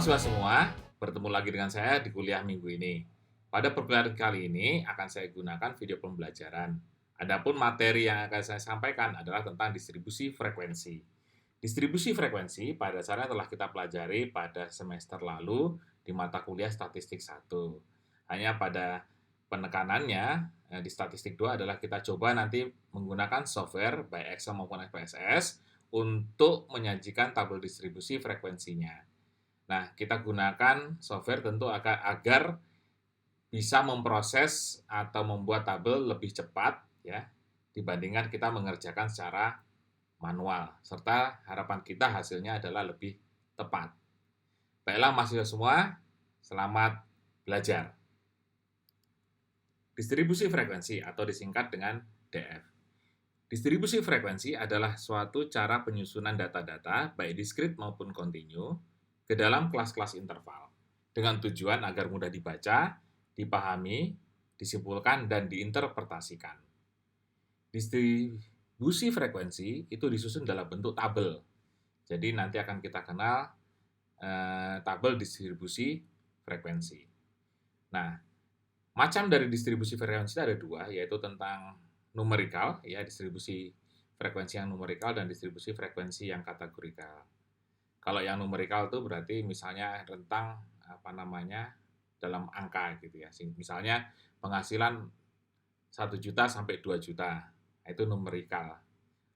mahasiswa semua, bertemu lagi dengan saya di kuliah minggu ini. Pada perkuliahan kali ini akan saya gunakan video pembelajaran. Adapun materi yang akan saya sampaikan adalah tentang distribusi frekuensi. Distribusi frekuensi pada dasarnya telah kita pelajari pada semester lalu di mata kuliah Statistik 1. Hanya pada penekanannya di Statistik 2 adalah kita coba nanti menggunakan software baik Excel maupun SPSS untuk menyajikan tabel distribusi frekuensinya. Nah, kita gunakan software tentu agar bisa memproses atau membuat tabel lebih cepat ya dibandingkan kita mengerjakan secara manual, serta harapan kita hasilnya adalah lebih tepat. Baiklah mahasiswa semua, selamat belajar. Distribusi frekuensi atau disingkat dengan DF. Distribusi frekuensi adalah suatu cara penyusunan data-data baik diskrit maupun kontinu ke dalam kelas-kelas interval dengan tujuan agar mudah dibaca, dipahami, disimpulkan, dan diinterpretasikan. Distribusi frekuensi itu disusun dalam bentuk tabel. Jadi nanti akan kita kenal tabel distribusi frekuensi. Nah, macam dari distribusi frekuensi ada dua, yaitu tentang numerikal, ya distribusi frekuensi yang numerikal dan distribusi frekuensi yang kategorikal. Kalau yang numerikal itu berarti misalnya rentang dalam angka gitu ya. Misalnya penghasilan 1 juta sampai 2 juta. Itu numerikal.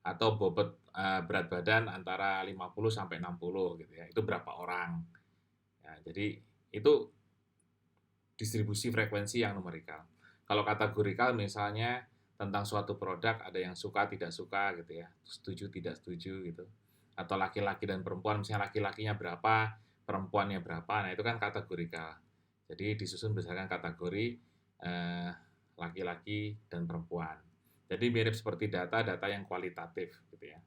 Atau bobot berat badan antara 50 sampai 60 gitu ya. Itu berapa orang. Ya, jadi itu distribusi frekuensi yang numerikal. Kalau kategorikal misalnya tentang suatu produk ada yang suka tidak suka gitu ya. Setuju tidak setuju gitu. Atau laki-laki dan perempuan, misalnya laki-lakinya berapa, perempuannya berapa, nah itu kan kategorikal. Jadi disusun berdasarkan kategori laki-laki dan perempuan. Jadi mirip seperti data-data yang kualitatif gitu ya.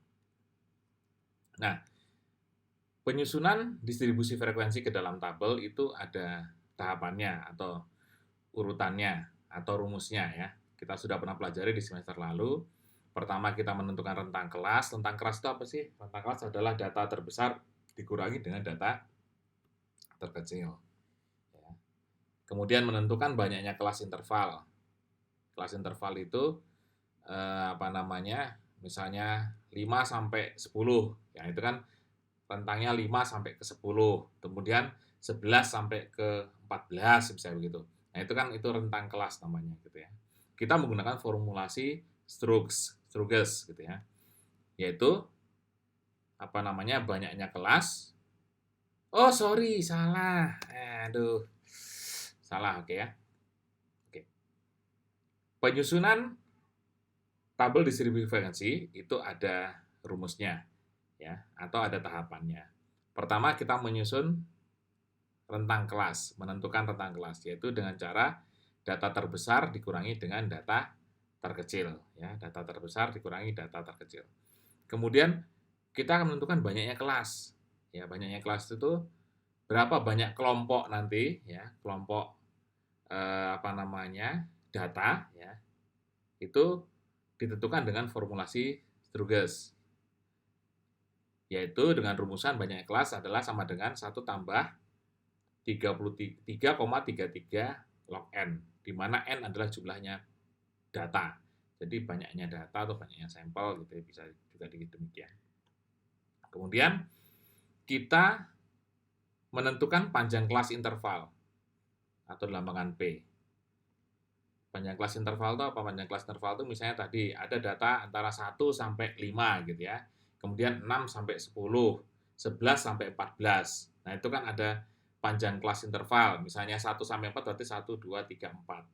Nah, penyusunan distribusi frekuensi ke dalam tabel itu ada tahapannya atau urutannya atau rumusnya ya. Kita sudah pernah pelajari di semester lalu. Pertama kita menentukan rentang kelas. Rentang kelas itu apa sih? Rentang kelas adalah data terbesar dikurangi dengan data terkecil. Ya. Kemudian menentukan banyaknya kelas interval. Kelas interval itu misalnya 5 sampai 10. Ya, itu kan rentangnya 5 sampai ke 10. Kemudian 11 sampai ke 14 misalnya begitu. Nah, itu rentang kelas namanya gitu ya. Kita menggunakan formulasi Struges gitu ya. Yaitu banyaknya kelas. Oh, sorry, salah. Aduh. Salah, oke ya. Oke. Penyusunan tabel distribusi frekuensi itu ada rumusnya ya, atau ada tahapannya. Pertama kita menyusun rentang kelas, menentukan rentang kelas yaitu dengan cara data terbesar dikurangi dengan data terkecil ya, data terbesar dikurangi data terkecil. Kemudian kita akan menentukan banyaknya kelas. Ya, banyaknya kelas itu berapa banyak kelompok nanti ya, kelompok data ya. Itu ditentukan dengan formulasi Struges. Yaitu dengan rumusan banyaknya kelas adalah sama dengan 1 tambah 33,33 log n, di mana n adalah jumlahnya data. Jadi banyaknya data atau banyaknya sampel gitu ya, bisa juga demikian. Kemudian kita menentukan panjang kelas interval atau lambangkan P. Panjang kelas interval itu apa? Panjang kelas interval itu misalnya tadi ada data antara 1 sampai 5 gitu ya. Kemudian 6 sampai 10, 11 sampai 14. Nah, itu kan ada panjang kelas interval. Misalnya 1 sampai 4 berarti 1, 2, 3, 4.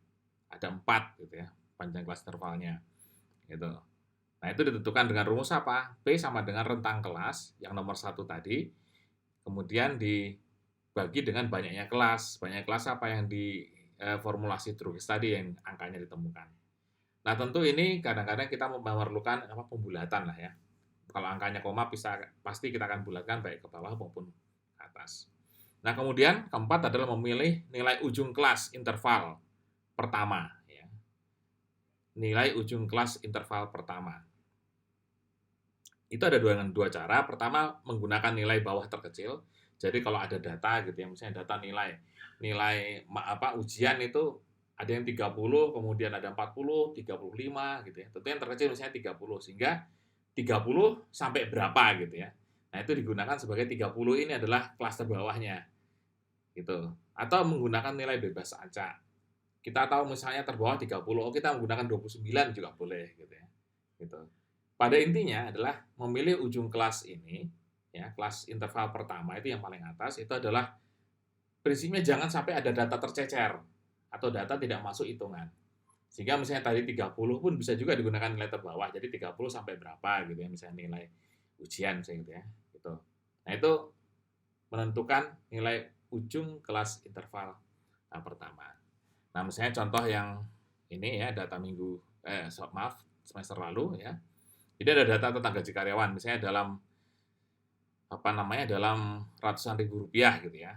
Ada 4 gitu ya, panjang kelas intervalnya. Gitu. Nah, itu ditentukan dengan rumus apa? P sama dengan rentang kelas yang nomor 1 tadi. Kemudian dibagi dengan banyaknya kelas. Banyaknya kelas apa yang di formulasi Struges tadi yang angkanya ditemukan. Nah, tentu ini kadang-kadang kita memerlukan pembulatan lah ya. Kalau angkanya koma pasti kita akan bulatkan baik ke bawah maupun ke atas. Nah, kemudian keempat adalah memilih nilai ujung kelas interval pertama ya. Nilai ujung kelas interval pertama. Itu ada dua cara. Pertama menggunakan nilai bawah terkecil. Jadi kalau ada data gitu ya, misalnya data ujian itu ada yang 30, kemudian ada 40, 35 gitu ya. Tentu yang terkecil misalnya 30, sehingga 30 sampai berapa gitu ya. Nah, itu digunakan sebagai 30 ini adalah kelas terbawahnya gitu. Atau menggunakan nilai bebas acak. Kita tahu misalnya terbawah 30, oh kita menggunakan 29 juga boleh gitu ya. Gitu. Pada intinya adalah memilih ujung kelas ini, ya, kelas interval pertama itu yang paling atas itu adalah prinsipnya jangan sampai ada data tercecer atau data tidak masuk hitungan. Sehingga misalnya tadi 30 pun bisa juga digunakan nilai terbawah. Jadi 30 sampai berapa gitu ya, misalnya nilai ujian misalnya gitu ya. Gitu. Nah, itu menentukan nilai ujung kelas interval pertama. Nah, misalnya contoh yang ini ya, data semester lalu ya. Jadi ada data tentang gaji karyawan, misalnya dalam ratusan ribu rupiah gitu ya.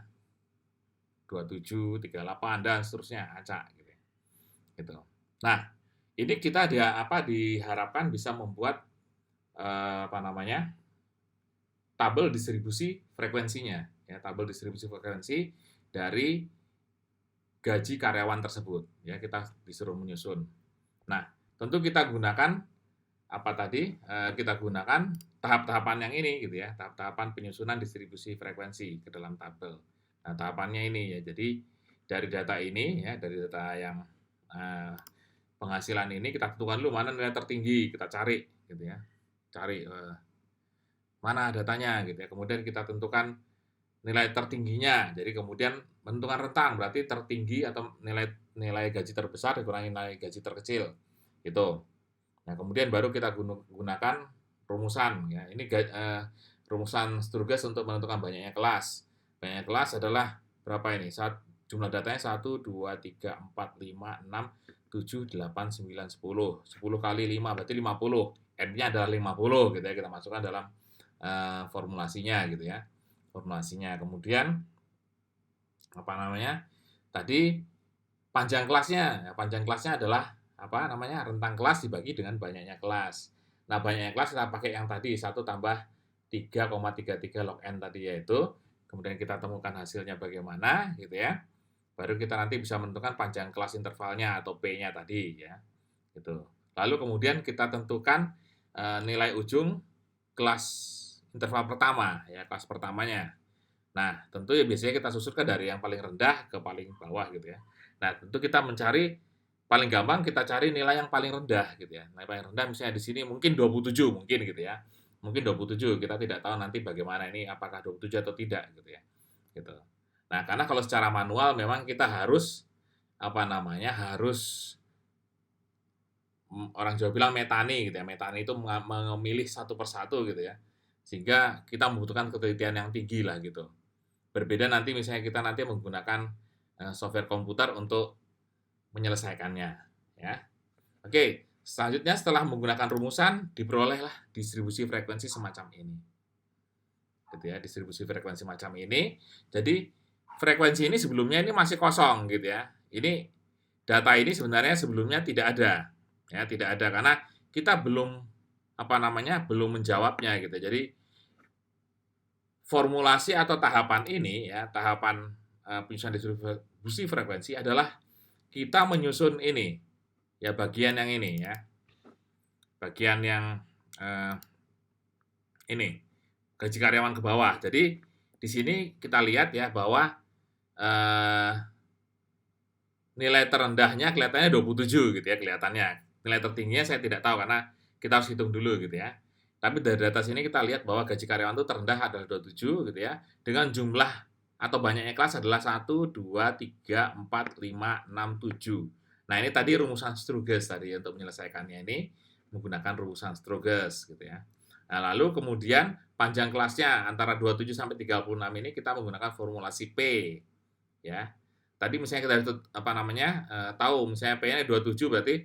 27, 38 dan seterusnya, acak gitu ya. Gitu. Nah, ini kita diharapkan bisa membuat tabel distribusi frekuensinya ya, tabel distribusi frekuensi dari gaji karyawan tersebut ya, kita disuruh menyusun. Nah, tentu kita gunakan kita gunakan tahap-tahapan yang ini gitu ya, tahap-tahapan penyusunan distribusi frekuensi ke dalam tabel. Nah, tahapannya ini ya, jadi dari data ini ya, dari data yang penghasilan ini kita tentukan dulu mana nilai tertinggi, kita cari gitu ya, cari mana datanya gitu ya, kemudian kita tentukan nilai tertingginya, jadi kemudian menentukan rentang, berarti tertinggi atau nilai gaji terbesar dikurangi nilai gaji terkecil gitu. Nah, kemudian baru kita gunakan rumusan ya. Ini rumusan Sturges untuk menentukan banyaknya kelas. Banyaknya kelas adalah berapa ini? Jumlah datanya 1 2 3 4 5 6 7 8 9 10. 10 kali 5 berarti 50. N-nya adalah 50 gitu ya. Kita masukkan dalam formulasinya gitu ya. Formulasinya. Kemudian tadi panjang kelasnya. Panjang kelasnya adalah rentang kelas dibagi dengan banyaknya kelas. Nah, banyaknya kelas kita pakai yang tadi 1 tambah 3,33 log N tadi, yaitu kemudian kita temukan hasilnya bagaimana gitu ya. Baru kita nanti bisa menentukan panjang kelas intervalnya atau P-nya tadi ya. Gitu. Lalu kemudian kita tentukan nilai ujung kelas interval pertama ya, kelas pertamanya. Nah, tentu ya biasanya kita susunkan dari yang paling rendah ke paling bawah gitu ya. Nah, tentu kita mencari paling gampang kita cari nilai yang paling rendah gitu ya. Nilai paling rendah misalnya di sini mungkin 27 mungkin gitu ya. Mungkin 27, kita tidak tahu nanti bagaimana ini apakah 27 atau tidak gitu ya. Gitu. Nah, karena kalau secara manual memang kita harus orang Jawa bilang metani gitu ya. Metani itu memilih satu persatu gitu ya. Sehingga kita membutuhkan ketelitian yang tinggi lah gitu. Berbeda nanti misalnya kita nanti menggunakan software komputer untuk menyelesaikannya ya. Oke, selanjutnya setelah menggunakan rumusan diperolehlah distribusi frekuensi semacam ini. Gitu ya, distribusi frekuensi macam ini. Jadi frekuensi ini sebelumnya ini masih kosong gitu ya. Ini data ini sebenarnya sebelumnya tidak ada. Ya, tidak ada karena kita belum belum menjawabnya gitu. Jadi formulasi atau tahapan ini ya, tahapan penyusunan distribusi frekuensi adalah kita menyusun ini ya, bagian yang ini ya, bagian yang ini gaji karyawan ke bawah. Jadi di sini kita lihat ya bahwa nilai terendahnya kelihatannya 27 gitu ya, kelihatannya. Nilai tertingginya saya tidak tahu karena kita harus hitung dulu gitu ya. Tapi dari data sini kita lihat bahwa gaji karyawan itu terendah adalah 27 gitu ya, dengan jumlah atau banyaknya kelas adalah 1, 2, 3, 4, 5, 6, 7. Nah, ini tadi rumusan Sturges tadi untuk menyelesaikannya ini menggunakan rumusan Sturges gitu ya. Nah, lalu kemudian panjang kelasnya antara 27 sampai 36 ini kita menggunakan formulasi P ya. Tadi misalnya kita tahu misalnya P-nya 27 berarti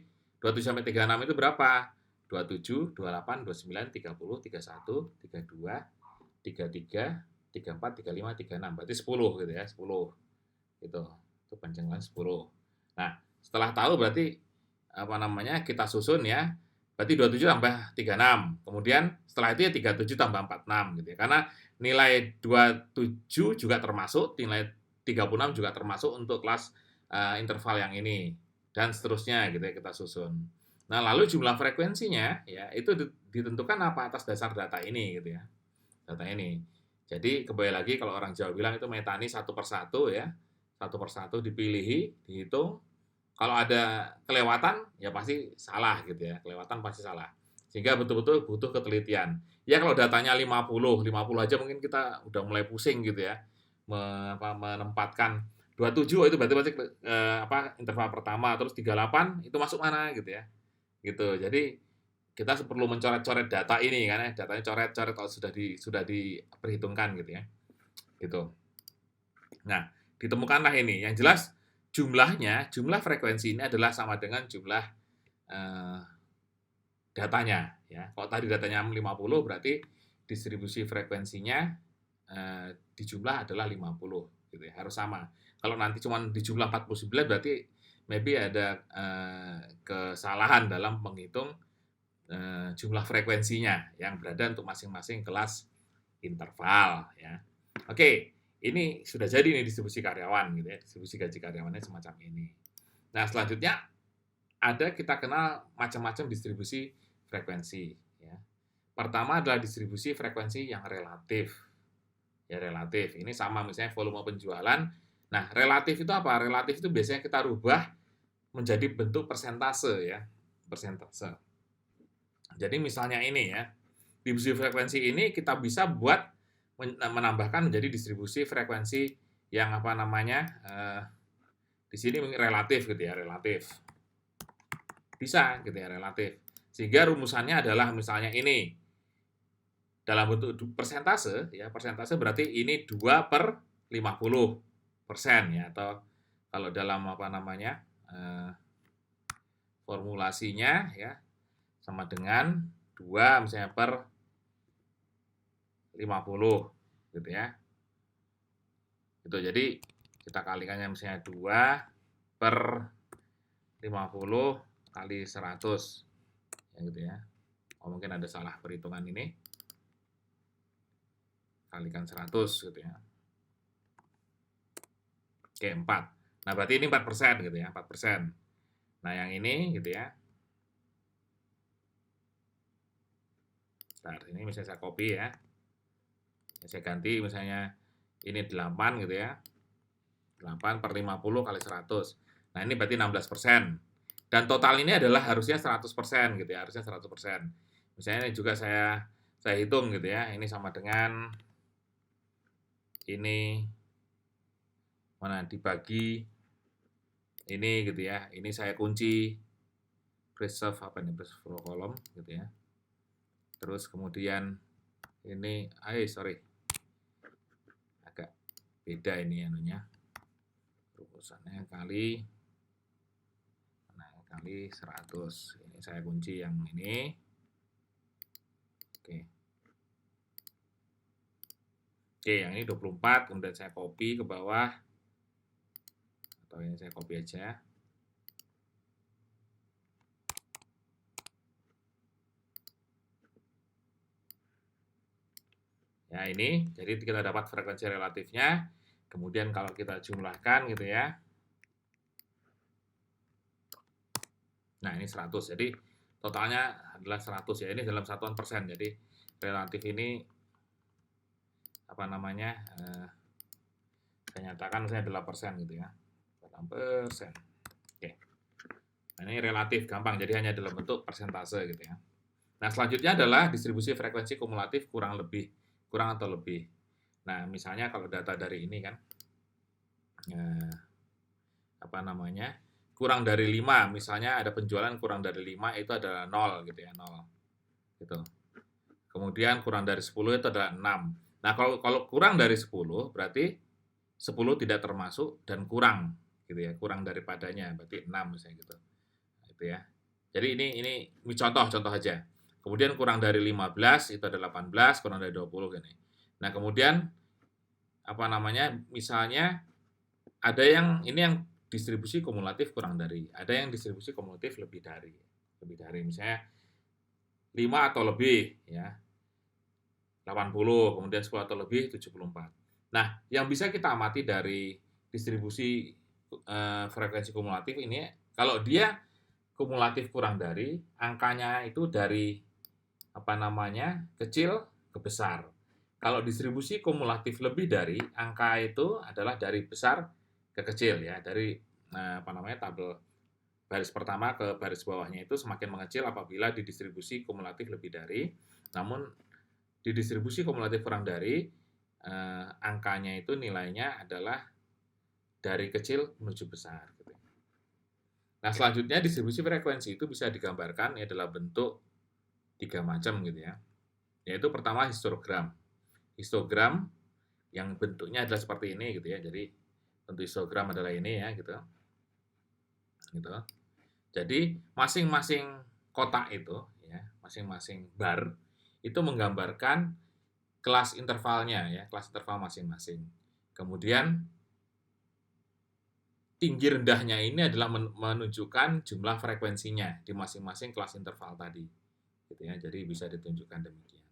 27 sampai 36 itu berapa? 27, 28, 29, 30, 31, 32, 33, 34, 35, 36. Berarti 10 gitu ya, 10. Gitu. Itu panjang kelas 10. Nah, setelah tahu berarti kita susun ya. berarti 27 tambah 36. Kemudian setelah itu ya 37 tambah 46 gitu ya. Karena nilai 27 juga termasuk, nilai 36 juga termasuk untuk kelas interval yang ini dan seterusnya gitu ya kita susun. Nah, lalu jumlah frekuensinya ya itu ditentukan apa atas dasar data ini gitu ya. Data ini. Jadi kembali lagi kalau orang Jawa bilang itu metani satu persatu ya. Satu persatu dipilih, dihitung. Kalau ada kelewatan ya pasti salah gitu ya. Kelewatan pasti salah. Sehingga betul-betul butuh ketelitian. Ya kalau datanya 50 aja mungkin kita udah mulai pusing gitu ya. Menempatkan 27 itu berarti interval pertama, terus 38 itu masuk mana gitu ya. Gitu. Jadi kita perlu mencoret-coret data ini kan ya, datanya coret-coret kalau sudah diperhitungkan gitu ya. Gitu. Nah, ditemukanlah ini. Yang jelas jumlah frekuensi ini adalah sama dengan jumlah datanya ya. Kalau tadi datanya 50 berarti distribusi frekuensinya di jumlah adalah 50 gitu ya. Harus sama. Kalau nanti cuma di jumlah 49 berarti maybe ada kesalahan dalam menghitung jumlah frekuensinya yang berada untuk masing-masing kelas interval ya. Oke, ini sudah jadi nih distribusi karyawan gitu ya, distribusi gaji karyawannya semacam ini. Nah, selanjutnya ada kita kenal macam-macam distribusi frekuensi ya. Pertama adalah distribusi frekuensi yang relatif. Ya, relatif. Ini sama misalnya volume penjualan. Nah, relatif itu apa? Relatif itu biasanya kita rubah menjadi bentuk persentase ya. Persentase. Jadi misalnya ini ya, distribusi frekuensi ini kita bisa buat menambahkan menjadi distribusi frekuensi yang di sini relatif gitu ya, relatif. Bisa gitu ya, relatif. Sehingga rumusannya adalah misalnya ini, dalam bentuk persentase, ya persentase berarti ini 2/50% ya, atau kalau dalam formulasinya ya, sama dengan 2 misalnya per 50 gitu ya. Itu jadi kita kalikannya misalnya 2 per 50 kali 100 ya gitu ya. Oh, mungkin ada salah perhitungan ini. Kalikan 100 gitu ya. Oke, 4. Nah, berarti ini 4% gitu ya, 4%. Nah, yang ini gitu ya. Bentar, ini misalnya saya copy ya. Saya ganti misalnya ini 8 gitu ya. 8 per 50 kali 100. Nah, ini berarti 16%. Dan total ini adalah harusnya 100% gitu ya, harusnya 100%. Misalnya ini juga saya hitung gitu ya. Ini sama dengan ini mana dibagi ini gitu ya. Ini saya kunci preserve preserve kolom gitu ya. Terus kemudian ini agak beda ini anunya. Rumusannya kali 100. Ini saya kunci yang ini. Oke. Oke, yang ini 24, kemudian saya copy ke bawah. Atau ini saya copy aja. Ya, ini. Jadi kita dapat frekuensi relatifnya. Kemudian kalau kita jumlahkan gitu ya. Nah, ini 100. Jadi totalnya adalah 100 ya. Ini dalam satuan persen. Jadi relatif ini saya nyatakan misalnya 8% gitu ya. 8%. Oke. Nah, ini relatif gampang. Jadi hanya dalam bentuk persentase gitu ya. Nah, selanjutnya adalah distribusi frekuensi kumulatif kurang atau lebih. Nah, misalnya kalau data dari ini kan kurang dari 5, misalnya ada penjualan kurang dari 5 itu adalah 0 gitu ya, 0. Gitu. Kemudian kurang dari 10 itu adalah 6. Nah, kalau kurang dari 10 berarti 10 tidak termasuk dan kurang gitu ya, kurang daripadanya berarti 6 misalnya gitu. Nah, itu ya. Jadi ini contoh aja. Kemudian kurang dari 15 itu ada 18, kurang dari 20 gini. Nah, kemudian misalnya ada yang distribusi kumulatif kurang dari, ada yang distribusi kumulatif lebih dari misalnya 5 atau lebih ya. 80, kemudian 10 atau lebih 74. Nah, yang bisa kita amati dari distribusi frekuensi kumulatif ini, kalau dia kumulatif kurang dari, angkanya itu dari kecil ke besar. Kalau distribusi kumulatif lebih dari, angka itu adalah dari besar ke kecil ya, dari tabel baris pertama ke baris bawahnya itu semakin mengecil apabila didistribusi kumulatif lebih dari. Namun didistribusi kumulatif kurang dari, angkanya itu nilainya adalah dari kecil menuju besar. Gitu. Nah, selanjutnya distribusi frekuensi itu bisa digambarkan ya dalam bentuk 3 macam gitu ya. Yaitu pertama histogram. Histogram yang bentuknya adalah seperti ini gitu ya. Jadi bentuk histogram adalah ini ya gitu. Gitu. Jadi masing-masing kotak itu ya, masing-masing bar itu menggambarkan kelas intervalnya ya, kelas interval masing-masing. Kemudian tinggi rendahnya ini adalah menunjukkan jumlah frekuensinya di masing-masing kelas interval tadi. Gitu ya. Jadi bisa ditunjukkan demikian.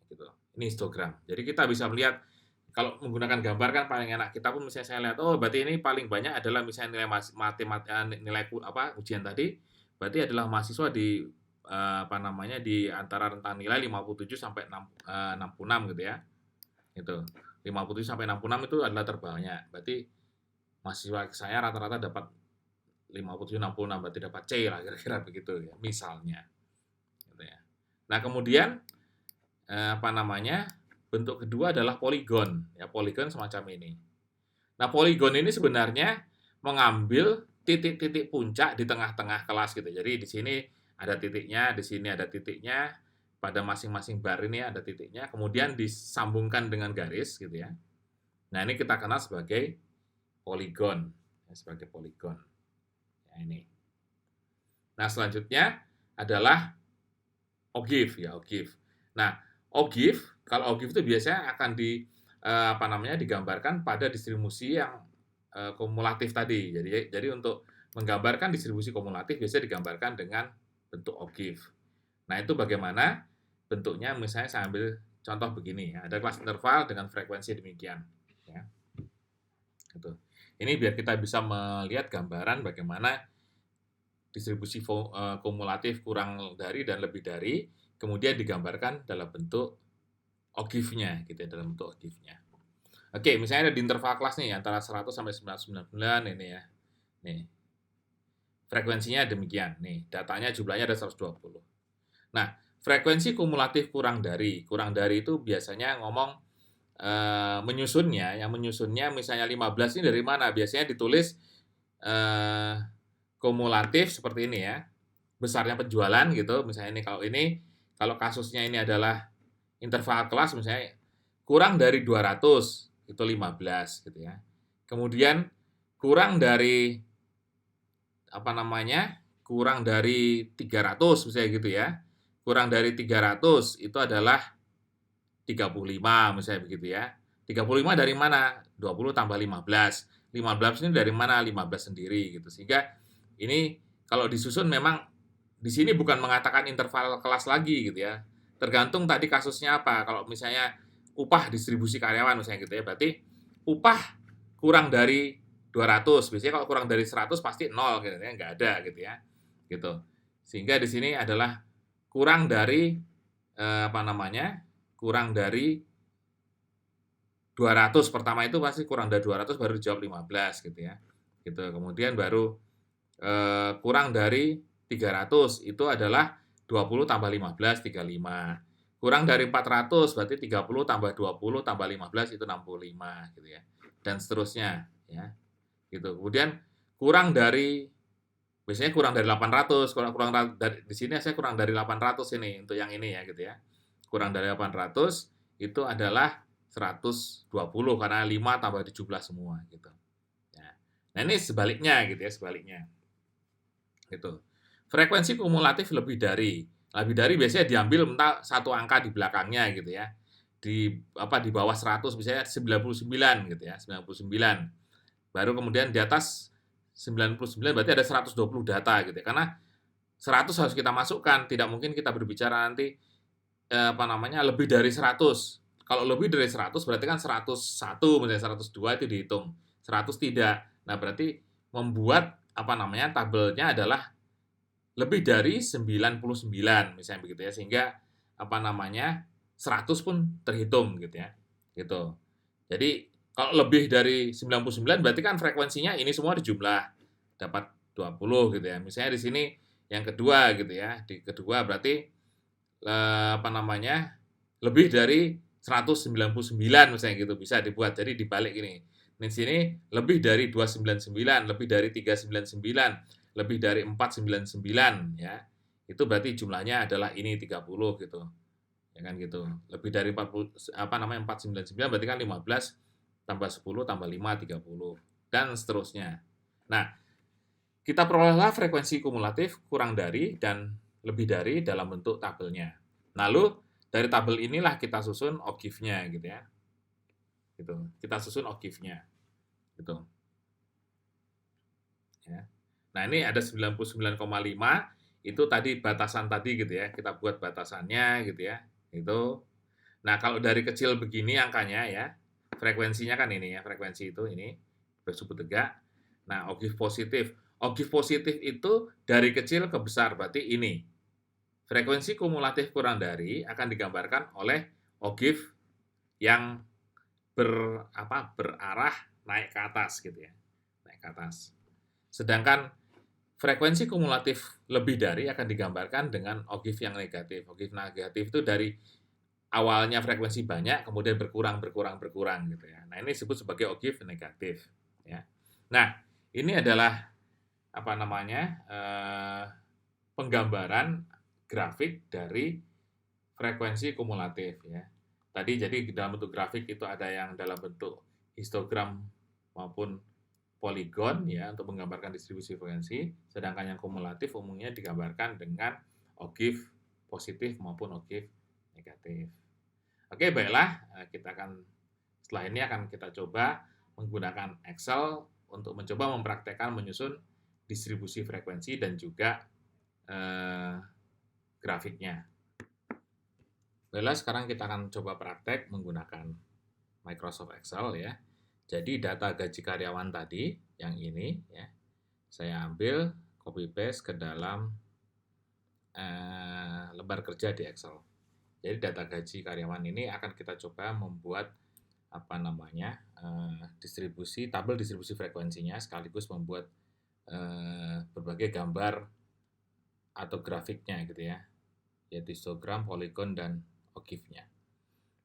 Gitu. Ini histogram. Jadi kita bisa melihat kalau menggunakan gambar kan paling enak. Kita pun misalnya saya lihat, oh berarti ini paling banyak adalah misalnya nilai matematika, nilai ujian tadi, berarti adalah mahasiswa di di antara rentang nilai 57 sampai 66 gitu ya. Itu. 57 sampai 66 itu adalah terbanyak. Berarti mahasiswa saya rata-rata dapat 57 66 berarti dapat C lah kira-kira begitu ya, misalnya. Gitu ya. Nah, kemudian bentuk kedua adalah poligon. Ya, poligon semacam ini. Nah, poligon ini sebenarnya mengambil titik-titik puncak di tengah-tengah kelas gitu. Jadi di sini ada titiknya, di sini ada titiknya, pada masing-masing bar ini ada titiknya, kemudian disambungkan dengan garis gitu ya. Nah, ini kita kenal sebagai poligon, ya, sebagai poligon. Ya, ini. Nah, selanjutnya adalah ogive ya, ogive. Nah, kalau ogive itu biasanya akan digambarkan pada distribusi yang kumulatif tadi. Jadi untuk menggambarkan distribusi kumulatif biasanya digambarkan dengan bentuk ogive. Nah, itu bagaimana bentuknya? Misalnya saya ambil contoh begini ya. Ada kelas interval dengan frekuensi demikian ya. Gitu. Ini biar kita bisa melihat gambaran bagaimana distribusi kumulatif kurang dari dan lebih dari, kemudian digambarkan dalam bentuk ogive-nya gitu ya, dalam bentuk ogive-nya. Oke, misalnya ada di interval kelas nih antara 100 sampai 999 ini ya. Nih. Frekuensinya demikian. Nih, datanya jumlahnya ada 120. Nah, frekuensi kumulatif kurang dari. Kurang dari itu biasanya ngomong menyusunnya, yang menyusunnya misalnya 15 ini dari mana? Biasanya ditulis kumulatif seperti ini ya. Besarnya penjualan gitu, misalnya ini kalau kasusnya ini adalah interval kelas misalnya kurang dari 200 itu 15 gitu ya. Kemudian kurang dari kurang dari 300 misalnya gitu ya. Kurang dari 300 itu adalah 35 misalnya begitu ya. 35 dari mana? 20 tambah 15. 15 ini dari mana? 15 sendiri gitu. Sehingga ini kalau disusun memang di sini bukan mengatakan interval kelas lagi gitu ya. Tergantung tadi kasusnya apa. Kalau misalnya upah distribusi karyawan misalnya gitu ya, berarti upah kurang dari 200. Biasanya kalau kurang dari 100 pasti 0 gitu ya, nggak ada gitu ya. Gitu. Sehingga di sini adalah kurang dari kurang dari 200. Pertama itu pasti kurang dari 200 baru dijawab 15 gitu ya. Gitu. Kemudian baru kurang dari 300 itu adalah 20 tambah 15 35. Kurang dari 400 berarti 30 tambah 20 tambah 15 itu 65 gitu ya. Dan seterusnya ya. Gitu. Kemudian kurang dari biasanya kurang dari 800, kurang dari di sini saya kurang dari 800 ini untuk yang ini ya gitu ya. Kurang dari 800 itu adalah 120 karena 5 tambah 17 semua gitu. Nah, ini sebaliknya gitu ya, sebaliknya. Gitu. Frekuensi kumulatif lebih dari biasanya diambil entah satu angka di belakangnya gitu ya. Di bawah 100 misalnya 99 gitu ya, 99. Baru kemudian di atas 99 berarti ada 120 data gitu ya. Karena 100 harus kita masukkan, tidak mungkin kita berbicara nanti lebih dari 100. Kalau lebih dari 100 berarti kan 101, misalnya 102 itu dihitung. 100 tidak. Nah, berarti membuat tabelnya adalah lebih dari 99 misalnya begitu ya, sehingga 100 pun terhitung gitu ya. Gitu. Jadi kalau lebih dari 99 berarti kan frekuensinya ini semua dijumlah dapat 20 gitu ya. Misalnya di sini yang kedua gitu ya. Di kedua berarti lebih dari 199 misalnya gitu bisa dibuat. Jadi dibalik ini. Di sini lebih dari 299, lebih dari 399, lebih dari 499 ya. Itu berarti jumlahnya adalah ini 30 gitu. Ya kan gitu. Lebih dari 499 berarti kan 15 tambah 10 tambah 5 30 dan seterusnya. Nah, kita perolehlah frekuensi kumulatif kurang dari dan lebih dari dalam bentuk tabelnya. Lalu dari tabel inilah kita susun OGIF-nya gitu ya. Gitu. Kita susun OGIF-nya. Gitu. Ya. Nah, ini ada 99,5 itu tadi batasan tadi gitu ya. Kita buat batasannya gitu ya. Itu. Nah, kalau dari kecil begini angkanya ya, frekuensinya kan ini ya, frekuensi itu ini bersebut tegak. Nah, OGIF positif. OGIF positif itu dari kecil ke besar, berarti ini. Frekuensi kumulatif kurang dari akan digambarkan oleh OGIF yang berarah naik ke atas gitu ya. Naik ke atas. Sedangkan frekuensi kumulatif lebih dari akan digambarkan dengan OGIF yang negatif. OGIF negatif itu dari awalnya frekuensi banyak, kemudian berkurang gitu ya. Nah, ini disebut sebagai OGIF negatif. Ya. Nah, ini adalah penggambaran grafik dari frekuensi kumulatif ya. Tadi jadi dalam bentuk grafik itu ada yang dalam bentuk histogram maupun poligon ya untuk menggambarkan distribusi frekuensi, sedangkan yang kumulatif umumnya digambarkan dengan OGIF positif maupun OGIF negatif. Oke, baiklah, setelah ini akan kita coba menggunakan Excel untuk mencoba mempraktekkan menyusun distribusi frekuensi dan juga grafiknya. Baiklah, sekarang kita akan coba praktek menggunakan Microsoft Excel ya. Jadi data gaji karyawan tadi, yang ini ya, saya ambil copy paste ke dalam lembar kerja di Excel. Jadi data gaji karyawan ini akan kita coba membuat tabel distribusi frekuensinya sekaligus membuat berbagai gambar atau grafiknya gitu ya, yaitu histogram, poligon, dan OGIF-nya.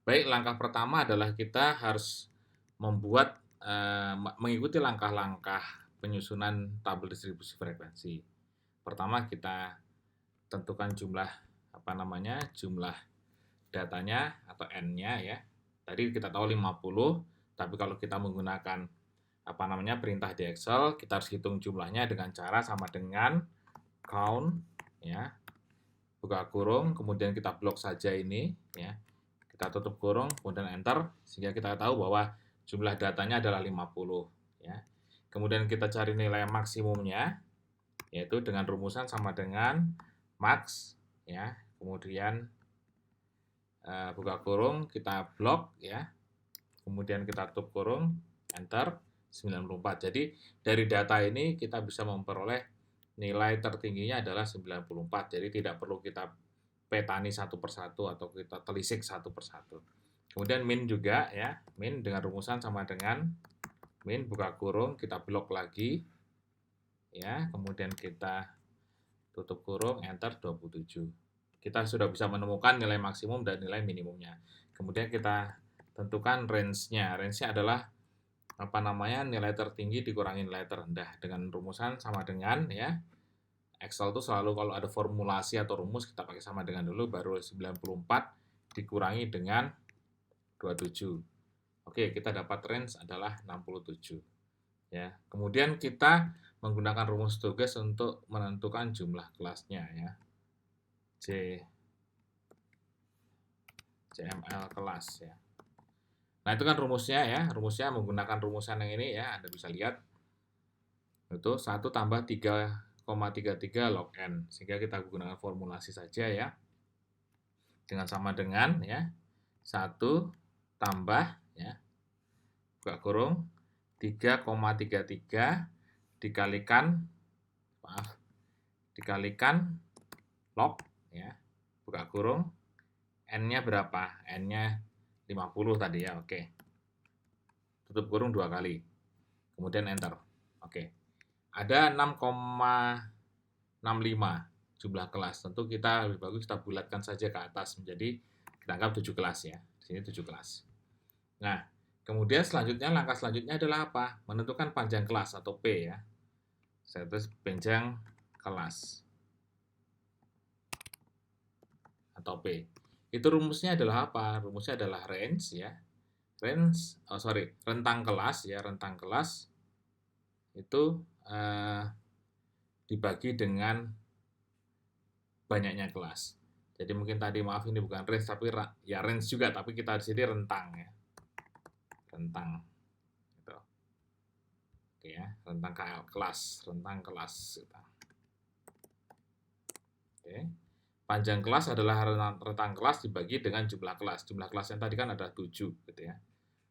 Baik, langkah pertama adalah kita harus mengikuti langkah-langkah penyusunan tabel distribusi frekuensi. Pertama kita tentukan jumlah jumlah datanya atau N-nya ya. Tadi kita tahu 50, tapi kalau kita menggunakan perintah di Excel, kita harus hitung jumlahnya dengan cara sama dengan count ya. Buka kurung, kemudian kita blok saja ini ya. Kita tutup kurung, kemudian enter sehingga kita tahu bahwa jumlah datanya adalah 50 ya. Kemudian kita cari nilai maksimumnya yaitu dengan rumusan sama dengan max ya. Kemudian buka kurung, kita blok ya. Kemudian kita tutup kurung, enter 94. Jadi dari data ini kita bisa memperoleh nilai tertingginya adalah 94. Jadi tidak perlu kita petani satu persatu atau kita telisik satu persatu. Kemudian min juga ya, min dengan rumusan sama dengan min buka kurung, kita blok lagi ya, kemudian kita tutup kurung, enter 27. Kita sudah bisa menemukan nilai maksimum dan nilai minimumnya. Kemudian kita tentukan range-nya. Range-nya adalah nilai tertinggi dikurangi nilai terendah dengan rumusan sama dengan ya. Excel itu selalu kalau ada formulasi atau rumus kita pakai sama dengan dulu, baru 94 dikurangi dengan 27. Oke, kita dapat range adalah 67. Ya. Kemudian kita menggunakan rumus tugas untuk menentukan jumlah kelasnya ya. CML kelas ya. Nah, itu kan rumusnya ya. Rumusnya menggunakan rumusan yang ini ya, Anda bisa lihat. Itu 1 tambah 3 3,33 log N. Sehingga kita gunakan formulasi saja ya. Dengan sama dengan ya 1 tambah ya buka kurung 3,33 dikalikan log ya buka kurung N-nya berapa? N-nya 50 tadi ya. Oke. Tutup kurung 2 kali. Kemudian enter. Oke. Ada 6,65 jumlah kelas. Tentu kita lebih bagus kita bulatkan saja ke atas menjadi kita anggap 7 kelas ya. Di sini 7 kelas. Nah, kemudian langkah selanjutnya adalah apa? Menentukan panjang kelas atau P ya. Saya tulis panjang kelas atau P. Itu rumusnya adalah apa? Rumusnya adalah range ya. Rentang kelas ya, rentang kelas itu dibagi dengan banyaknya kelas. Jadi mungkin tadi maaf ini bukan range tapi ya range juga, tapi kita di sini rentang ya. Rentang. Gitu. Oke ya, rentang kelas. Gitu. Oke. Panjang kelas adalah rentang kelas dibagi dengan jumlah kelas. Jumlah kelas yang tadi kan ada 7 gitu ya.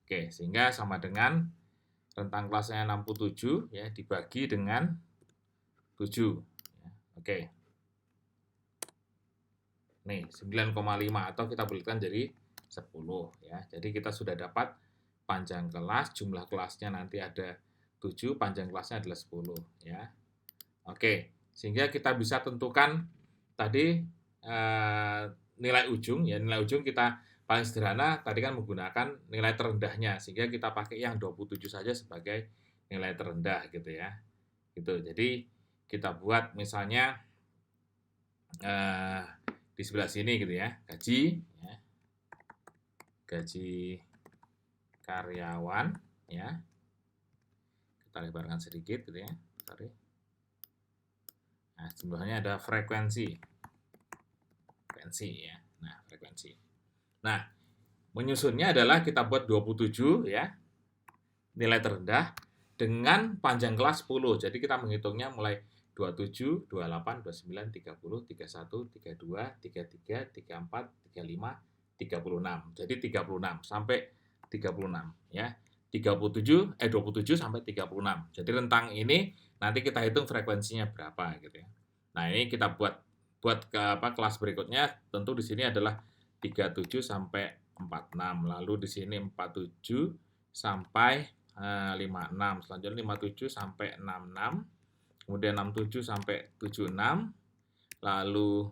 Oke, sehingga sama dengan rentang kelasnya 67 ya dibagi dengan 7. Ya. Oke. Nih, 9,5 atau kita bulatkan jadi 10 ya. Jadi kita sudah dapat panjang kelas, jumlah kelasnya nanti ada 7, panjang kelasnya adalah 10 ya. Oke, sehingga kita bisa tentukan tadi nilai ujung ya. Nilai ujung kita paling sederhana tadi kan menggunakan nilai terendahnya, sehingga kita pakai yang 27 saja sebagai nilai terendah gitu ya. Gitu. Jadi kita buat misalnya di sebelah sini gitu ya, gaji ya. Gaji karyawan ya. Kita lebarkan sedikit gitu ya. Sorry. Nah, sebelahnya ada frekuensi ya. Nah, frekuensi. Nah, menyusunnya adalah kita buat 27 ya. Nilai terendah dengan panjang kelas 10. Jadi kita menghitungnya mulai 27, 28, 29, 30, 31, 32, 33, 34, 35, 36. Jadi 36 sampai 36 ya. 27 sampai 36. Jadi rentang ini nanti kita hitung frekuensinya berapa gitu ya. Nah, ini kita buat kelas berikutnya, tentu di sini adalah 37 sampai 46. Lalu di sini 47 sampai 56. Selanjutnya 57 sampai 66. Kemudian 67 sampai 76. Lalu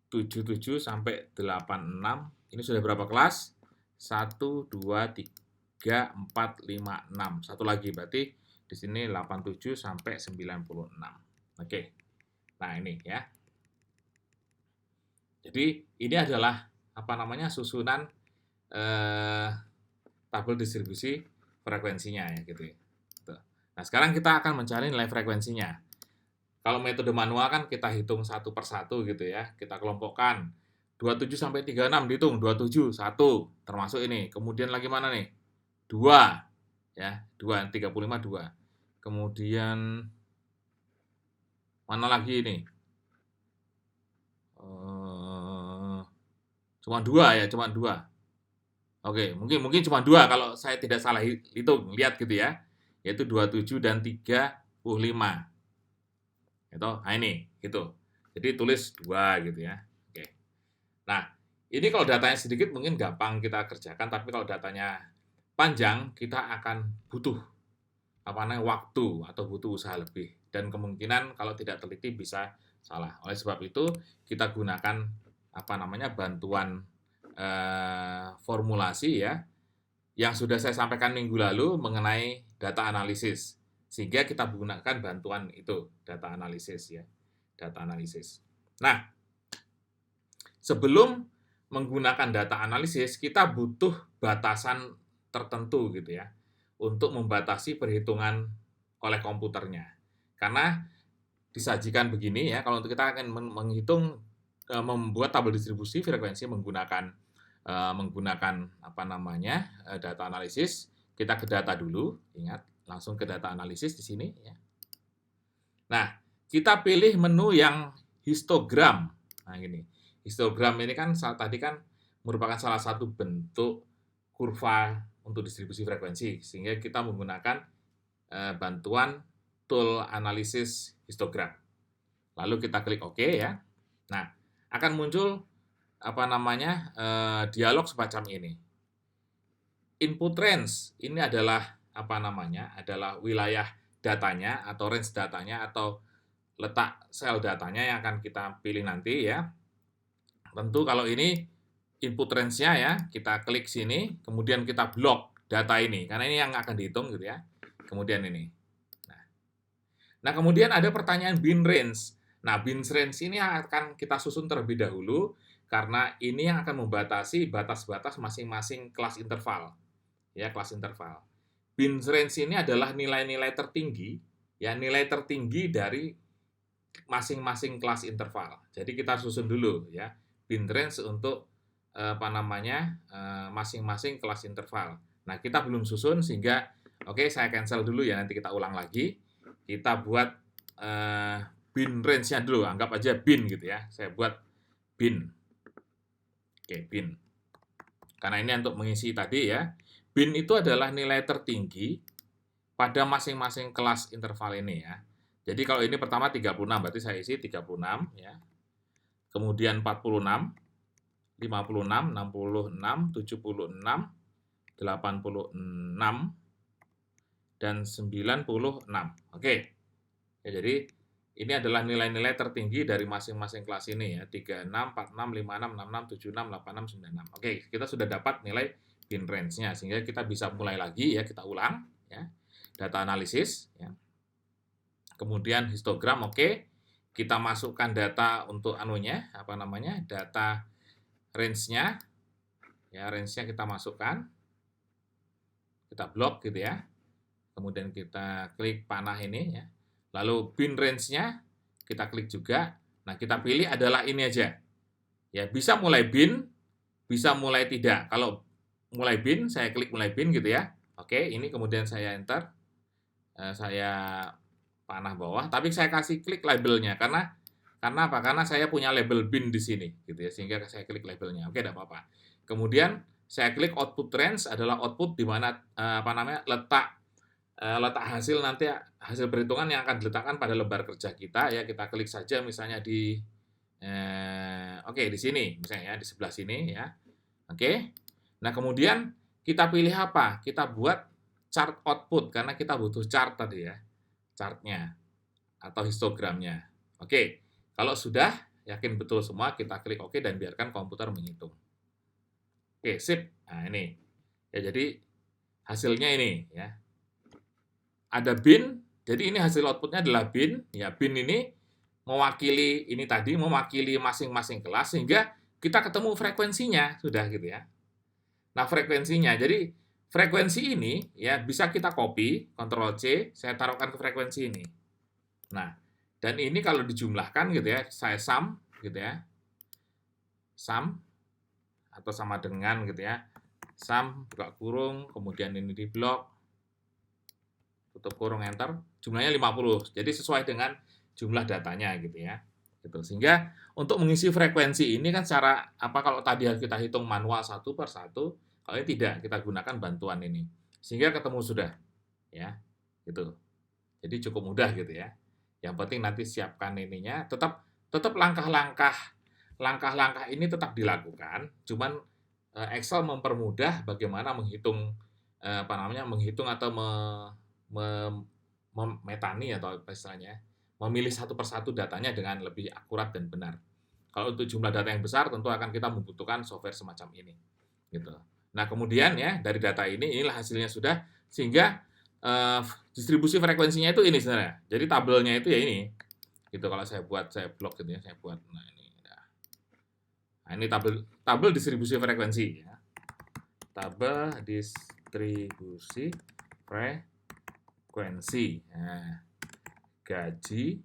77 sampai 86. Ini sudah berapa kelas? 1 2 3 4 5 6. Satu lagi berarti di sini 87 sampai 96. Oke. Nah, ini ya. Jadi ini adalah susunan tabel distribusi frekuensinya ya gitu. Nah, sekarang kita akan mencari nilai frekuensinya. Kalau metode manual kan kita hitung satu per satu gitu ya. Kita kelompokkan 27 sampai 36 dihitung 27 1 termasuk ini. Kemudian lagi mana nih? 2 ya, 2 35 2. Kemudian mana lagi ini? Cuma 2 ya, cuma 2. Oke, mungkin cuma 2 kalau saya tidak salah hitung, lihat gitu ya. Yaitu 27 dan 35. Itu, nah ini, gitu. Jadi tulis 2 gitu ya. Oke. Nah, ini kalau datanya sedikit mungkin gampang kita kerjakan, tapi kalau datanya panjang, kita akan butuh waktu atau butuh usaha lebih. Dan kemungkinan kalau tidak teliti bisa salah. Oleh sebab itu, kita gunakan bantuan formulasi ya yang sudah saya sampaikan minggu lalu mengenai data analisis, sehingga kita menggunakan bantuan itu data analisis ya, data analisis. Nah, sebelum menggunakan data analisis kita butuh batasan tertentu gitu ya untuk membatasi perhitungan oleh komputernya, karena disajikan begini ya. Kalau untuk kita akan menghitung membuat tabel distribusi frekuensi menggunakan data analisis, kita ke data dulu, ingat langsung ke data analisis di sini ya. Nah, kita pilih menu yang histogram. Nah, gini. Histogram ini kan tadi kan merupakan salah satu bentuk kurva untuk distribusi frekuensi, sehingga kita menggunakan bantuan tool analisis histogram. Lalu kita klik OK ya. Nah, akan muncul dialog semacam ini. Input range ini adalah adalah wilayah datanya atau range datanya atau letak sel datanya yang akan kita pilih nanti ya. Tentu kalau ini input range-nya ya, kita klik sini, kemudian kita blok data ini karena ini yang akan dihitung gitu ya. Kemudian ini. Nah, kemudian ada pertanyaan bin range. Nah, bin range ini akan kita susun terlebih dahulu karena ini yang akan membatasi batas-batas masing-masing kelas interval. Ya, kelas interval. Bin range ini adalah nilai-nilai tertinggi, ya, nilai tertinggi dari masing-masing kelas interval. Jadi kita susun dulu ya, bin range untuk masing-masing kelas interval. Nah, kita belum susun sehingga oke, saya cancel dulu ya, nanti kita ulang lagi. Kita buat bin range-nya dulu, anggap aja bin gitu ya. Saya buat bin. Oke, bin. Karena ini untuk mengisi tadi ya. Bin itu adalah nilai tertinggi pada masing-masing kelas interval ini ya. Jadi kalau ini pertama 36, berarti saya isi 36 ya. Kemudian 46, 56, 66, 76, 86, dan 96. Oke. Ya, jadi ini adalah nilai-nilai tertinggi dari masing-masing kelas ini ya. 36, 46, 56, 66, 76, 86, 96. Oke, kita sudah dapat nilai bin range-nya sehingga kita bisa mulai lagi ya, kita ulang ya. Data analisis ya. Kemudian histogram oke. Kita masukkan data untuk data range-nya. Ya, range-nya kita masukkan. Kita blok gitu ya. Kemudian kita klik panah ini ya. Lalu bin range-nya kita klik juga. Nah, kita pilih adalah ini aja. Ya, bisa mulai bin, bisa mulai tidak. Kalau mulai bin, saya klik mulai bin gitu ya. Oke, ini kemudian saya enter. Saya panah bawah, tapi saya kasih klik labelnya karena apa? Karena saya punya label bin di sini gitu ya, sehingga saya klik labelnya. Oke, tidak apa-apa. Kemudian saya klik output range adalah output di mana letak hasil nanti hasil perhitungan yang akan diletakkan pada lembar kerja kita ya. Kita klik saja misalnya di di sini misalnya ya, di sebelah sini ya. Oke. Nah, kemudian kita pilih apa? Kita buat chart output karena kita butuh chart tadi ya. Chartnya atau histogramnya. Oke. Kalau sudah yakin betul semua, kita klik OK dan biarkan komputer menghitung. Oke, sip. Nah, ini. Ya, jadi hasilnya ini ya. Ada bin, jadi ini hasil outputnya adalah bin. Ya, bin ini mewakili masing-masing kelas sehingga kita ketemu frekuensinya sudah gitu ya. Nah, frekuensinya. Jadi frekuensi ini ya bisa kita copy, Ctrl C, saya taruhkan ke frekuensi ini. Nah, dan ini kalau dijumlahkan gitu ya, saya sum gitu ya. Sum atau sama dengan gitu ya. Sum buka kurung, kemudian ini di blok, tutup kurung, enter, jumlahnya 50. Jadi sesuai dengan jumlah datanya gitu ya. Gitu. Sehingga untuk mengisi frekuensi ini kan kalau tadi kita hitung manual satu per satu, kalau ini tidak, kita gunakan bantuan ini. Sehingga ketemu sudah. Ya. Gitu. Jadi cukup mudah gitu ya. Yang penting nanti siapkan ininya, tetap langkah-langkah ini tetap dilakukan, cuman Excel mempermudah bagaimana menghitung menghitung atau memetani atau istilahnya memilih satu persatu datanya dengan lebih akurat dan benar. Kalau untuk jumlah data yang besar tentu akan kita membutuhkan software semacam ini. Gitu. Nah, kemudian ya dari data inilah hasilnya sudah, sehingga distribusi frekuensinya itu ini sebenarnya. Jadi tabelnya itu ya ini. Gitu kalau saya blok gitu ya, saya buat. Nah, ini. Nah, ini tabel distribusi frekuensi ya. Tabel distribusi frekuensi. Nah, gaji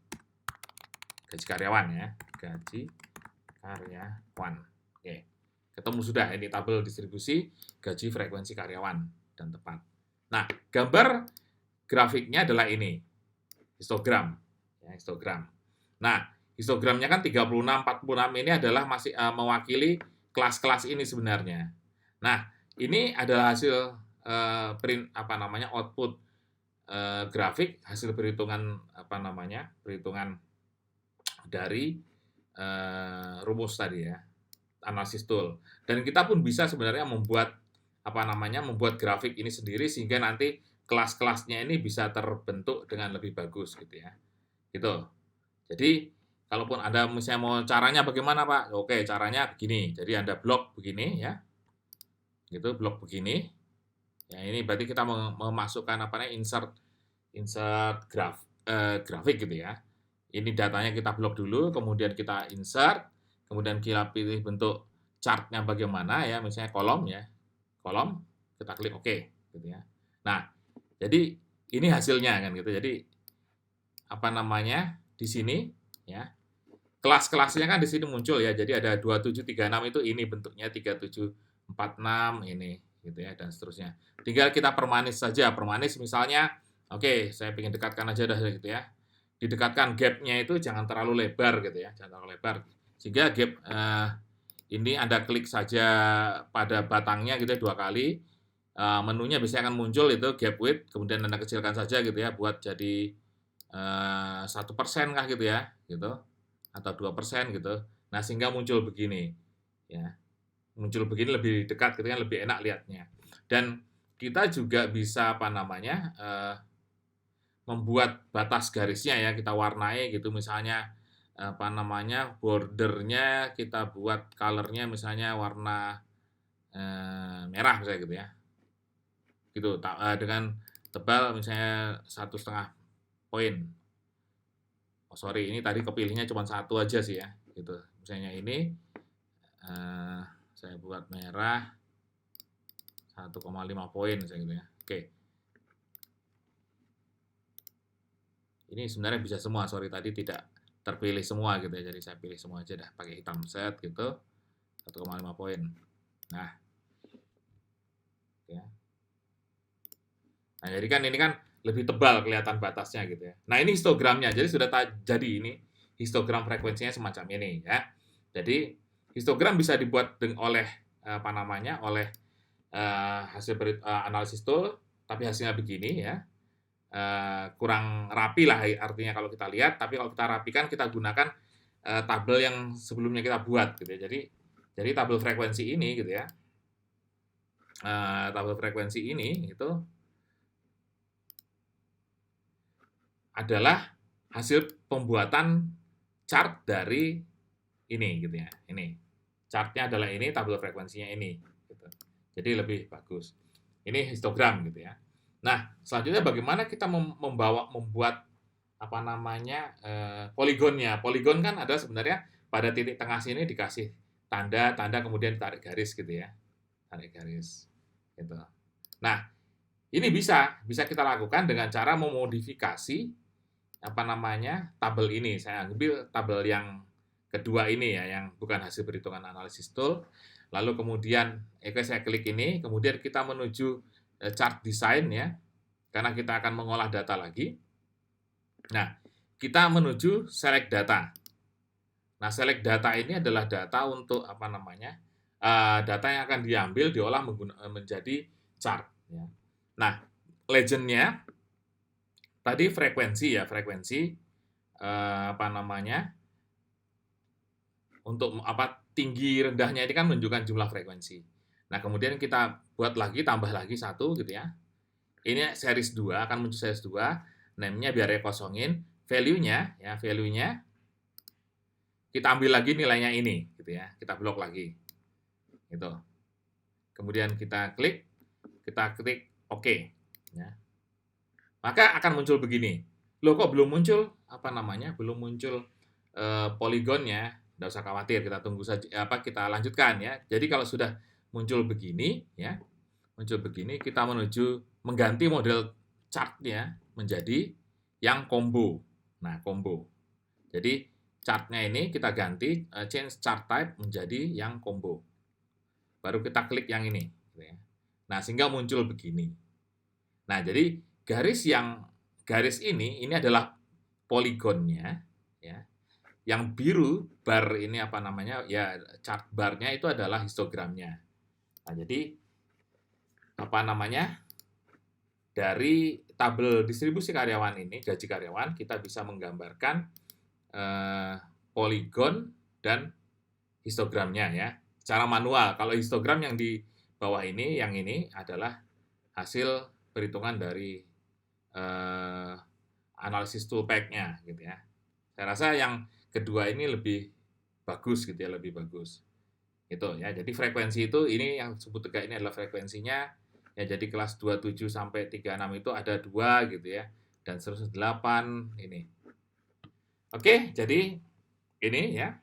karyawan ya. Gaji karyawan. Oke. Ketemu sudah ini tabel distribusi gaji frekuensi karyawan dan tepat. Nah, gambar grafiknya adalah ini. Histogram. Ya, histogram. Nah, histogramnya kan 36, 46 ini adalah masih mewakili kelas-kelas ini sebenarnya. Nah, ini adalah hasil output grafik, hasil perhitungan perhitungan dari rumus tadi ya, analisis tool. Dan kita pun bisa sebenarnya membuat membuat grafik ini sendiri sehingga nanti kelas-kelasnya ini bisa terbentuk dengan lebih bagus gitu ya. Gitu. Jadi kalaupun Anda misalnya mau caranya bagaimana Pak? Oke, caranya begini. Jadi Anda blok begini ya. Gitu, blok begini. Ya, ini berarti kita memasukkan insert grafik gitu ya. Ini datanya kita blok dulu, kemudian kita insert, kemudian kita pilih bentuk chartnya bagaimana ya, misalnya kolom ya. Kolom, kita klik OK gitu ya. Nah, jadi ini hasilnya kan gitu. Jadi di sini ya. Kelas-kelasnya kan di sini muncul ya. Jadi ada 2736 itu ini bentuknya 3746 ini gitu ya dan seterusnya. Tinggal kita permanis saja. Permanis misalnya oke, saya ingin dekatkan aja dah gitu ya. Didekatkan gap-nya itu jangan terlalu lebar gitu ya, jangan terlalu lebar. Sehingga gap ini Anda klik saja pada batangnya gitu ya 2 kali. Menunya biasanya akan muncul itu gap width, kemudian Anda kecilkan saja gitu ya buat jadi 1% kah gitu ya, gitu. Atau 2% gitu. Nah, sehingga muncul begini ya. Muncul begini lebih dekat gitu kan, lebih enak lihatnya. Dan kita juga bisa membuat batas garisnya ya, kita warnai gitu misalnya bordernya kita buat colornya misalnya warna merah misalnya gitu ya. Gitu dengan tebal misalnya 1,5 poin. Oh sorry, ini tadi kepilihnya cuma satu aja sih ya, gitu. Misalnya ini saya buat merah 1,5 poin misalnya gitu ya. Oke. Ini sebenarnya bisa semua, sorry tadi tidak terpilih semua gitu ya. Jadi saya pilih semua aja dah pakai hitam set gitu. 1,5 poin. Nah. Ya. Nah, jadi kan ini kan lebih tebal kelihatan batasnya gitu ya. Nah, ini histogramnya. Jadi sudah jadi ini histogram frekuensinya semacam ini ya. Jadi histogram bisa dibuat oleh oleh hasil analisis tool, tapi hasilnya begini ya. Kurang rapi lah artinya kalau kita lihat, tapi kalau kita rapikan kita gunakan tabel yang sebelumnya kita buat gitu ya. Jadi tabel frekuensi ini gitu ya. Tabel frekuensi ini itu adalah hasil pembuatan chart dari ini gitu ya. Ini chartnya adalah ini, tabel frekuensinya ini. Gitu. Jadi lebih bagus. Ini histogram gitu ya. Nah, selanjutnya bagaimana kita membuat poligonnya. Poligon kan ada sebenarnya pada titik tengah sini dikasih tanda kemudian tarik garis gitu ya. Tarik garis. Gitu. Nah, ini bisa kita lakukan dengan cara memodifikasi tabel ini. Saya ambil tabel yang kedua ini ya, yang bukan hasil perhitungan analisis tool. Lalu kemudian saya klik ini, kemudian kita menuju chart design ya, karena kita akan mengolah data lagi. Nah, kita menuju select data. Nah, select data ini adalah data untuk data yang akan diambil diolah menjadi chart. Ya. Nah, legend-nya tadi frekuensi untuk tinggi rendahnya ini kan menunjukkan jumlah frekuensi. Nah, kemudian kita buat lagi, tambah lagi satu gitu ya. Ini series 2, akan muncul series 2. Name-nya biar kosongin. Value-nya kita ambil lagi nilainya ini gitu ya. Kita blok lagi. Gitu. Kemudian kita klik OK ya. Maka akan muncul begini. Loh kok belum muncul belum muncul poligonnya? Nggak usah khawatir, kita tunggu saja kita lanjutkan ya. Jadi kalau sudah muncul begini ya, kita mengganti model chartnya menjadi yang combo. Nah, combo. Jadi chartnya ini kita ganti change chart type menjadi yang combo. Baru kita klik yang ini gitu ya. Nah, sehingga muncul begini. Nah, jadi garis ini adalah poligonnya ya. Yang biru bar ini apa namanya? Ya chart barnya itu adalah histogramnya. Nah, jadi apa namanya? Dari tabel distribusi karyawan ini, gaji karyawan, kita bisa menggambarkan poligon dan histogramnya ya. Secara manual. Kalau histogram yang di bawah ini, yang ini adalah hasil perhitungan dari analisis toolpack-nya gitu ya. Saya rasa yang kedua ini lebih bagus gitu ya, lebih bagus. Itu ya. Jadi frekuensi itu ini yang sebut tegak ini adalah frekuensinya. Ya, jadi kelas 27 sampai 36 itu ada 2 gitu ya. Dan seterusnya 8 ini. Oke, jadi ini ya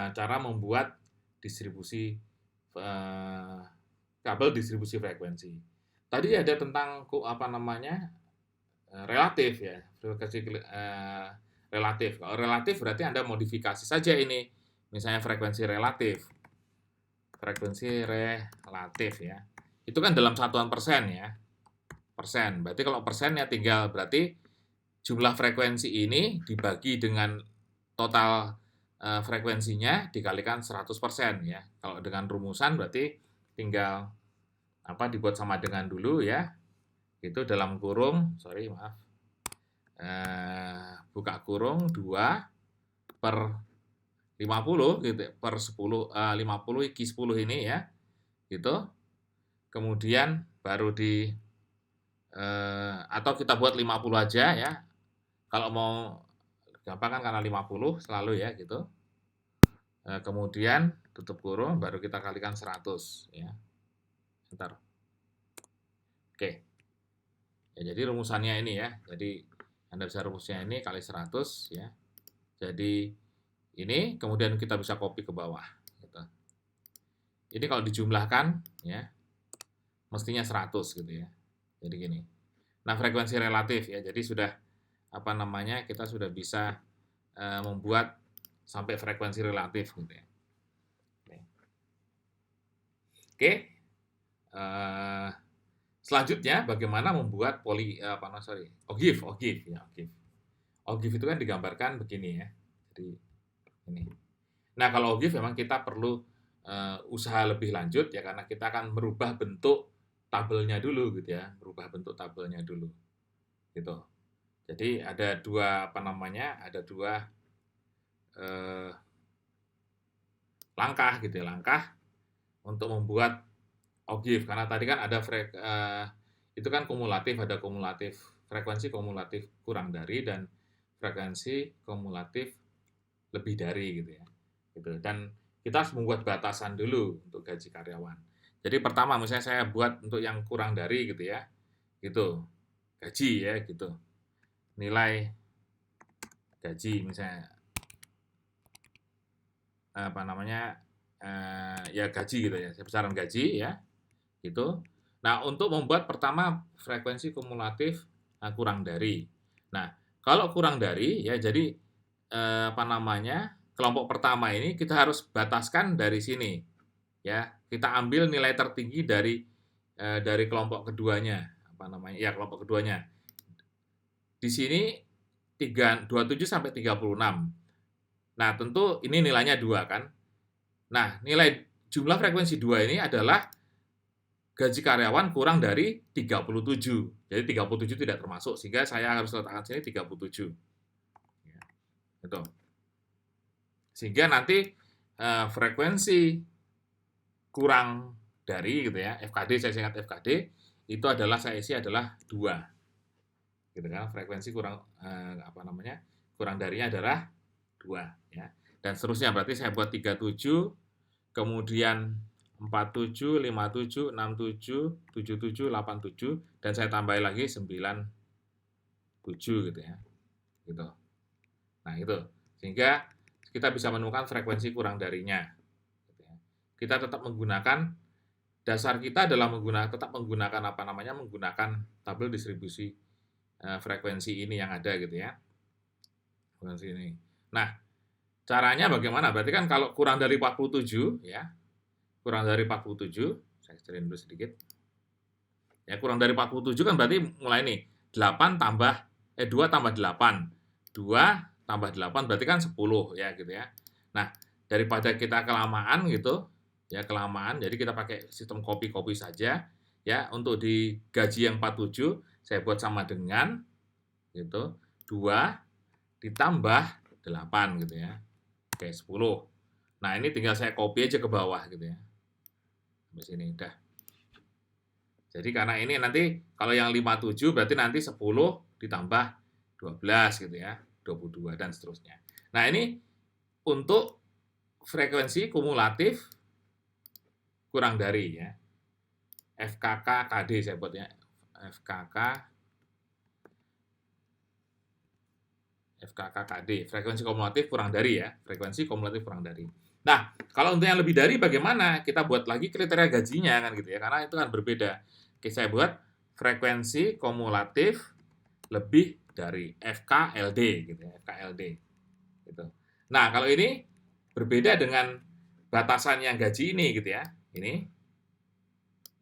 cara membuat distribusi kabel distribusi frekuensi. Tadi ada tentang apa namanya relatif ya, frekuensi relatif. Kalau relatif berarti Anda modifikasi saja ini, misalnya frekuensi relatif ya. Itu kan dalam satuan persen ya, persen. Berarti kalau persennya tinggal berarti jumlah frekuensi ini dibagi dengan total frekuensinya dikalikan 100% ya. Kalau dengan rumusan berarti tinggal dibuat sama dengan dulu ya. Itu dalam kurung, buka kurung 2 per 50 gitu per 10 50 Q 10 ini ya. Gitu. Kemudian baru atau kita buat 50 aja ya. Kalau mau gampang kan karena 50 selalu ya gitu. Kemudian tutup kurung baru kita kalikan 100 ya. Bentar. Oke. Ya, jadi rumusannya ini ya. Jadi Anda bisa rumusnya ini kali 100 ya. Jadi ini kemudian kita bisa copy ke bawah gitu. Ini kalau dijumlahkan ya mestinya 100 gitu ya. Jadi gini. Nah, frekuensi relatif ya. Jadi sudah kita sudah bisa membuat sampai frekuensi relatif gitu ya. Oke. Selanjutnya bagaimana membuat OGIF ya, OGIF. OGIF itu kan digambarkan begini ya. Jadi ini. Nah, kalau OGIF memang kita perlu usaha lebih lanjut ya karena kita akan merubah bentuk tabelnya dulu gitu ya, merubah bentuk tabelnya dulu. Gitu. Jadi ada dua langkah gitu ya, langkah untuk membuat OGIF karena tadi kan ada itu kan kumulatif, ada frekuensi kumulatif kurang dari dan frekuensi kumulatif lebih dari gitu ya. Gitu. Dan kita harus membuat batasan dulu untuk gaji karyawan. Jadi pertama misalnya saya buat untuk yang kurang dari gitu ya. Gitu. Gaji ya gitu. Nilai gaji misalnya ya gaji gitu ya, besaran gaji ya. Gitu. Nah, untuk membuat pertama frekuensi kumulatif kurang dari. Nah, kalau kurang dari ya jadi kelompok pertama ini kita harus bataskan dari sini. Ya, kita ambil nilai tertinggi dari kelompok keduanya, kelompok keduanya. Di sini 27 sampai 36. Nah, tentu ini nilainya 2 kan. Nah, nilai jumlah frekuensi 2 ini adalah gaji karyawan kurang dari 37. Jadi 37 tidak termasuk, sehingga saya harus letakkan sini 37. Ya, gitu. Sehingga nanti frekuensi kurang dari gitu ya, FKD saya singkat FKD, itu adalah saya isi adalah 2. Gitu kan, frekuensi kurang kurang darinya adalah 2 ya. Dan seterusnya berarti saya buat 37, kemudian 47, 57, 67, 77, 87 dan saya tambah lagi 97 gitu ya. Gitu. Nah, itu. Sehingga kita bisa menemukan frekuensi kurang darinya. Kita tetap menggunakan dasar kita adalah menggunakan menggunakan tabel distribusi frekuensi ini yang ada gitu ya. Frekuensi ini. Nah, caranya bagaimana? Berarti kan kalau kurang dari 47 ya. Kurang dari 47, saya kecilin dulu sedikit. Ya, kurang dari 47 kan berarti mulai nih 2 tambah 8. 2 tambah 8 berarti kan 10 ya gitu ya. Nah, daripada kita kelamaan gitu, ya kelamaan, jadi kita pakai sistem copy-copy saja ya. Untuk di gaji yang 47 saya buat sama dengan gitu 2 ditambah 8 gitu ya. Oke, 10. Nah, ini tinggal saya copy aja ke bawah gitu ya. Sampai sini udah. Jadi karena ini nanti kalau yang 57 berarti nanti 10 ditambah 12 gitu ya, 22 dan seterusnya. Nah, ini untuk frekuensi kumulatif kurang dari ya. FKK KD saya buat ya. FKK KD, frekuensi kumulatif kurang dari ya, frekuensi kumulatif kurang dari. Nah, kalau untuk yang lebih dari bagaimana? Kita buat lagi kriteria gajinya kan gitu ya, karena itu kan berbeda. Oke, saya buat frekuensi kumulatif lebih dari FKLD gitu ya, FKLD gitu. Nah, kalau ini berbeda dengan batasan yang gaji ini gitu ya. Ini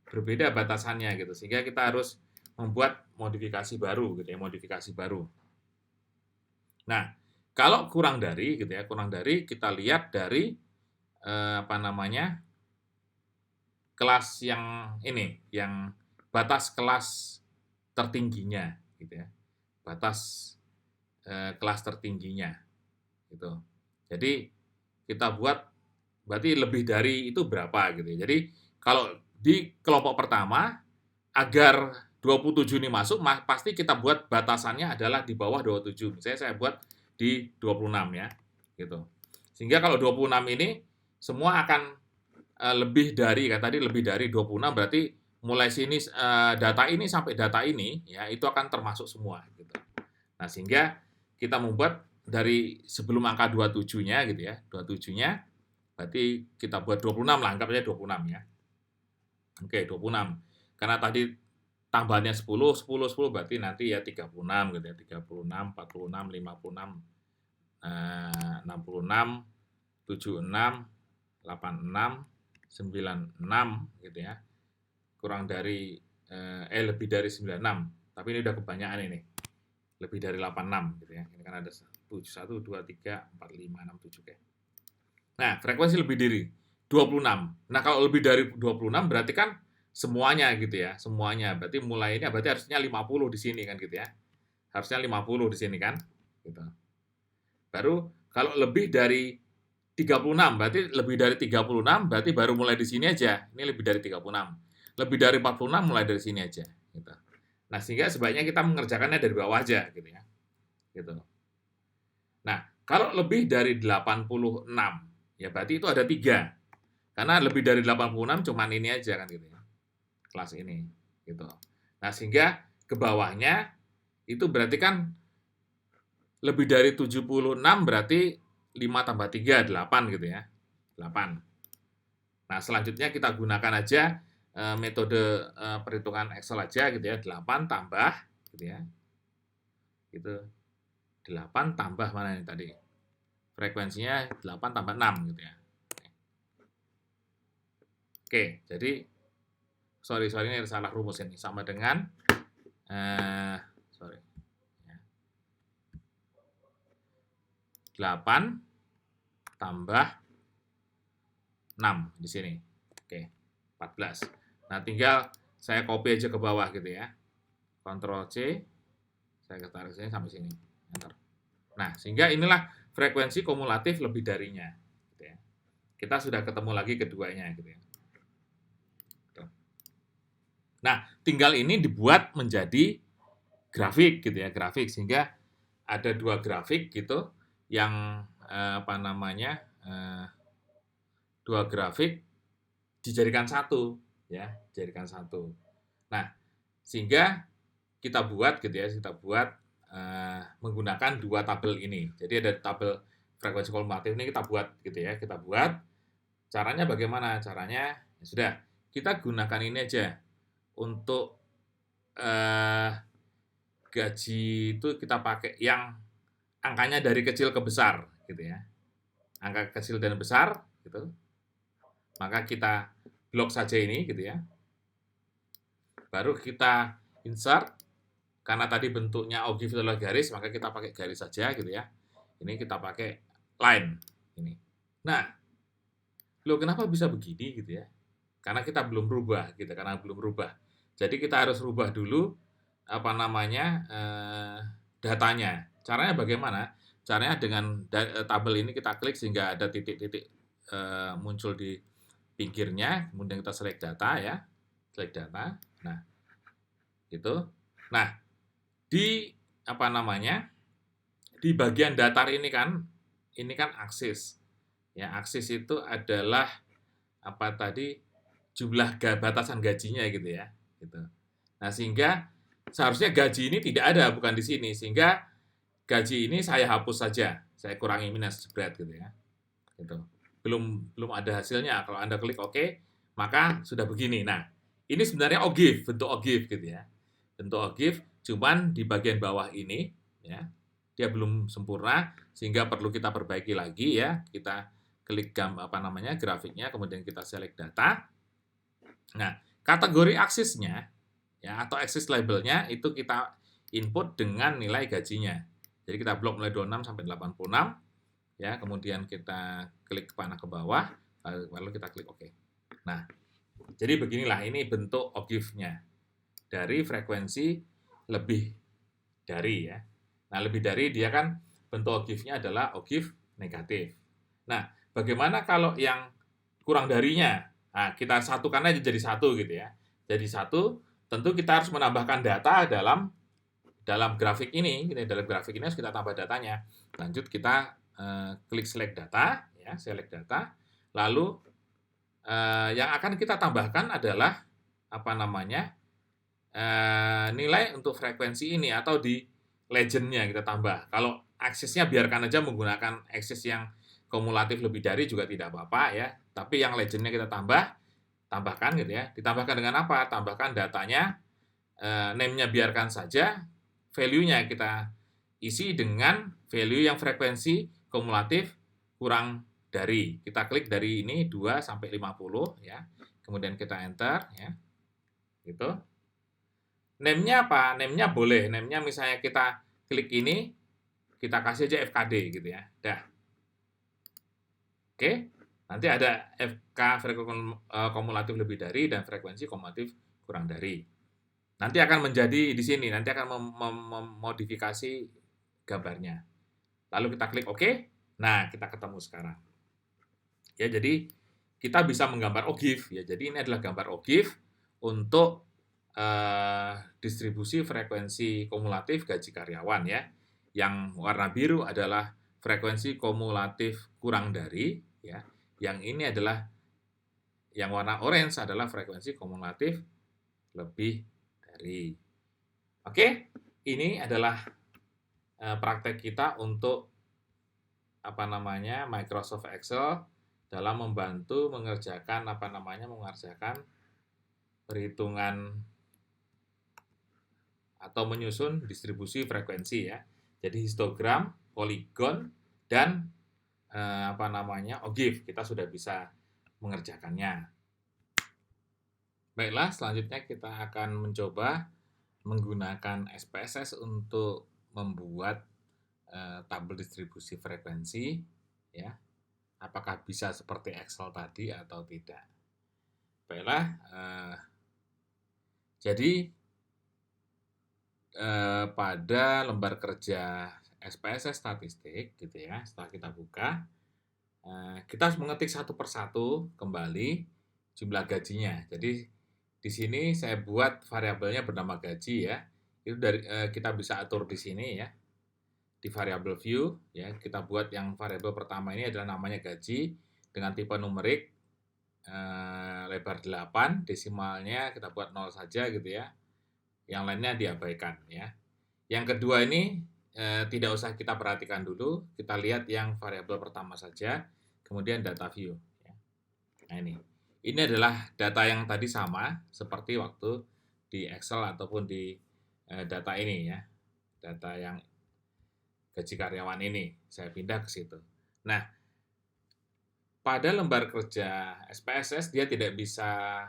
berbeda batasannya gitu, sehingga kita harus membuat modifikasi baru gitu ya, modifikasi baru. Nah, kalau kurang dari gitu ya, kurang dari kita lihat dari kelas yang ini, yang batas kelas tertingginya gitu ya. Batas kelas tertingginya gitu. Jadi kita buat berarti lebih dari itu berapa gitu ya. Jadi kalau di kelompok pertama agar 27 ini masuk, pasti kita buat batasannya adalah di bawah 27. Misalnya saya buat di 26 ya, gitu. Sehingga kalau 26 ini semua akan lebih dari, kan tadi lebih dari 26 berarti mulai sini data ini sampai data ini ya itu akan termasuk semua gitu. Nah, sehingga kita membuat dari sebelum angka 27-nya gitu ya, 27-nya berarti kita buat 26 lah, anggap aja 26 ya. Oke, 26. Karena tadi tambahnya 10 berarti nanti ya 36 gitu ya, 36, 46, 56, 66, 76, 86, 96 gitu ya. Kurang dari lebih dari 96. Tapi ini udah kebanyakan ini. Lebih dari 86 gitu ya. Ini kan ada 1 2 3 4 5 6 7 kayak. Nah, frekuensi lebih dari 26. Nah, kalau lebih dari 26 berarti kan semuanya gitu ya, semuanya. Berarti mulainya berarti harusnya 50 di sini kan gitu ya. Harusnya 50 di sini kan gitu. Baru kalau lebih dari 36 berarti lebih dari 36 berarti baru mulai di sini aja. Ini lebih dari 36. Lebih dari 46 mulai dari sini aja gitu. Nah, sehingga sebaiknya kita mengerjakannya dari bawah aja gitu ya. Gitu. Nah, kalau lebih dari 86 ya berarti itu ada 3. Karena lebih dari 86 cuman ini aja kan gitu ya. Kelas ini gitu. Nah, sehingga ke bawahnya itu berarti kan lebih dari 76 berarti 5 tambah 3 8 gitu ya. 8. Nah, selanjutnya kita gunakan aja metode perhitungan Excel aja gitu ya. 8 tambah gitu ya. Gitu. 8 tambah mana nih tadi? Frekuensinya 8 tambah 6 gitu ya. Oke, jadi sorry ini salah rumus ini, sama dengan sorry ya, 8 tambah 6 di sini. Oke, 14. Nah, tinggal saya copy aja ke bawah gitu ya. Ctrl C, saya tarik sini sampai sini. Enter. Nah, sehingga inilah frekuensi kumulatif lebih darinya. Gitu ya. Kita sudah ketemu lagi keduanya gitu ya. Nah, tinggal ini dibuat menjadi grafik gitu ya, grafik, sehingga ada 2 grafik gitu yang 2 grafik dijadikan satu ya, dijadikan satu. Nah, sehingga kita buat gitu ya, menggunakan 2 tabel ini. Jadi ada tabel frekuensi kumulatif ini kita buat gitu ya, kita buat. Caranya bagaimana? Caranya ya sudah, kita gunakan ini aja. Untuk gaji itu kita pakai yang angkanya dari kecil ke besar gitu ya. Angka kecil dan besar gitu. Maka kita blok saja ini gitu ya. Baru kita insert, karena tadi bentuknya OGIF adalah garis, maka kita pakai garis saja gitu ya. Ini kita pakai line ini. Nah, loh kenapa bisa begini gitu ya? Karena kita belum rubah gitu, karena belum rubah. Jadi kita harus rubah dulu apa namanya datanya. Caranya bagaimana? Caranya dengan tabel ini kita klik sehingga ada titik-titik muncul di pinggirnya, kemudian kita select data ya, select data. Nah, gitu. Nah, di apa namanya? Di bagian datar ini kan aksis. Ya, aksis itu adalah apa tadi jumlah batasan gajinya gitu ya, gitu. Nah, sehingga seharusnya gaji ini tidak ada, bukan di sini. Sehingga gaji ini saya hapus saja, saya kurangi minus jebret gitu ya. Gitu. Belum ada hasilnya. Kalau Anda klik OK, maka sudah begini. Nah, ini sebenarnya OGIF, bentuk OGIF gitu ya. Bentuk OGIF, cuman di bagian bawah ini ya, dia belum sempurna sehingga perlu kita perbaiki lagi ya. Kita klik grafiknya, kemudian kita select data. Nah, kategori aksesnya ya atau akses labelnya itu kita input dengan nilai gajinya. Jadi kita blok mulai 26 sampai 86 ya, kemudian kita klik panah ke bawah lalu kita klik OK. Nah, jadi beginilah ini bentuk OGIF-nya dari frekuensi lebih dari ya. Nah, lebih dari dia kan bentuk OGIF-nya adalah OGIF negatif. Nah, bagaimana kalau yang kurang darinya? Nah, kita satukan aja jadi satu gitu ya. Jadi satu, tentu kita harus menambahkan data dalam grafik ini. Dalam grafik ini harus kita tambah datanya. Lanjut kita klik select data, ya, select data. Lalu yang akan kita tambahkan adalah apa namanya nilai untuk frekuensi ini atau di legend-nya kita tambah. Kalau aksesnya biarkan aja menggunakan akses yang kumulatif lebih dari juga tidak apa-apa ya. Tapi yang legend-nya kita tambahkan gitu ya. Ditambahkan dengan apa? Tambahkan datanya, name-nya biarkan saja, value-nya kita isi dengan value yang frekuensi kumulatif kurang dari. Kita klik dari ini 2 sampai 50 ya. Kemudian kita enter ya. Gitu. Name-nya apa? Name-nya boleh. Name-nya misalnya kita klik ini, kita kasih aja FKD gitu ya. Dah. Oke. Nanti ada FK frekuensi kumulatif lebih dari dan frekuensi kumulatif kurang dari. Nanti akan menjadi di sini, nanti akan memodifikasi gambarnya. Lalu kita klik OK. Nah, kita ketemu sekarang. Ya, jadi kita bisa menggambar OGIF ya. Jadi ini adalah gambar OGIF untuk distribusi frekuensi kumulatif gaji karyawan ya. Yang warna biru adalah frekuensi kumulatif kurang dari ya. Yang ini adalah yang warna orange adalah frekuensi kumulatif lebih dari. Oke, ini adalah praktek kita untuk apa namanya Microsoft Excel dalam membantu mengerjakan mengerjakan perhitungan atau menyusun distribusi frekuensi ya. Jadi histogram, poligon, dan OGIF kita sudah bisa mengerjakannya. Baiklah, selanjutnya kita akan mencoba menggunakan SPSS untuk membuat tabel distribusi frekuensi ya. Apakah bisa seperti Excel tadi atau tidak? Baiklah, jadi pada lembar kerja SPSS statistik gitu ya, setelah kita buka, kita harus mengetik satu persatu kembali jumlah gajinya. Jadi di sini saya buat variabelnya bernama gaji ya. Itu dari kita bisa atur di sini ya. Di variabel view ya, kita buat yang variabel pertama ini adalah namanya gaji dengan tipe numerik lebar 8, desimalnya kita buat 0 saja gitu ya. Yang lainnya diabaikan ya. Yang kedua ini tidak usah kita perhatikan dulu, kita lihat yang variabel pertama saja, kemudian data view ya. Nah ini adalah data yang tadi sama seperti waktu di Excel ataupun di data ini ya. Data yang gaji karyawan ini, saya pindah ke situ. Nah, pada lembar kerja SPSS dia tidak bisa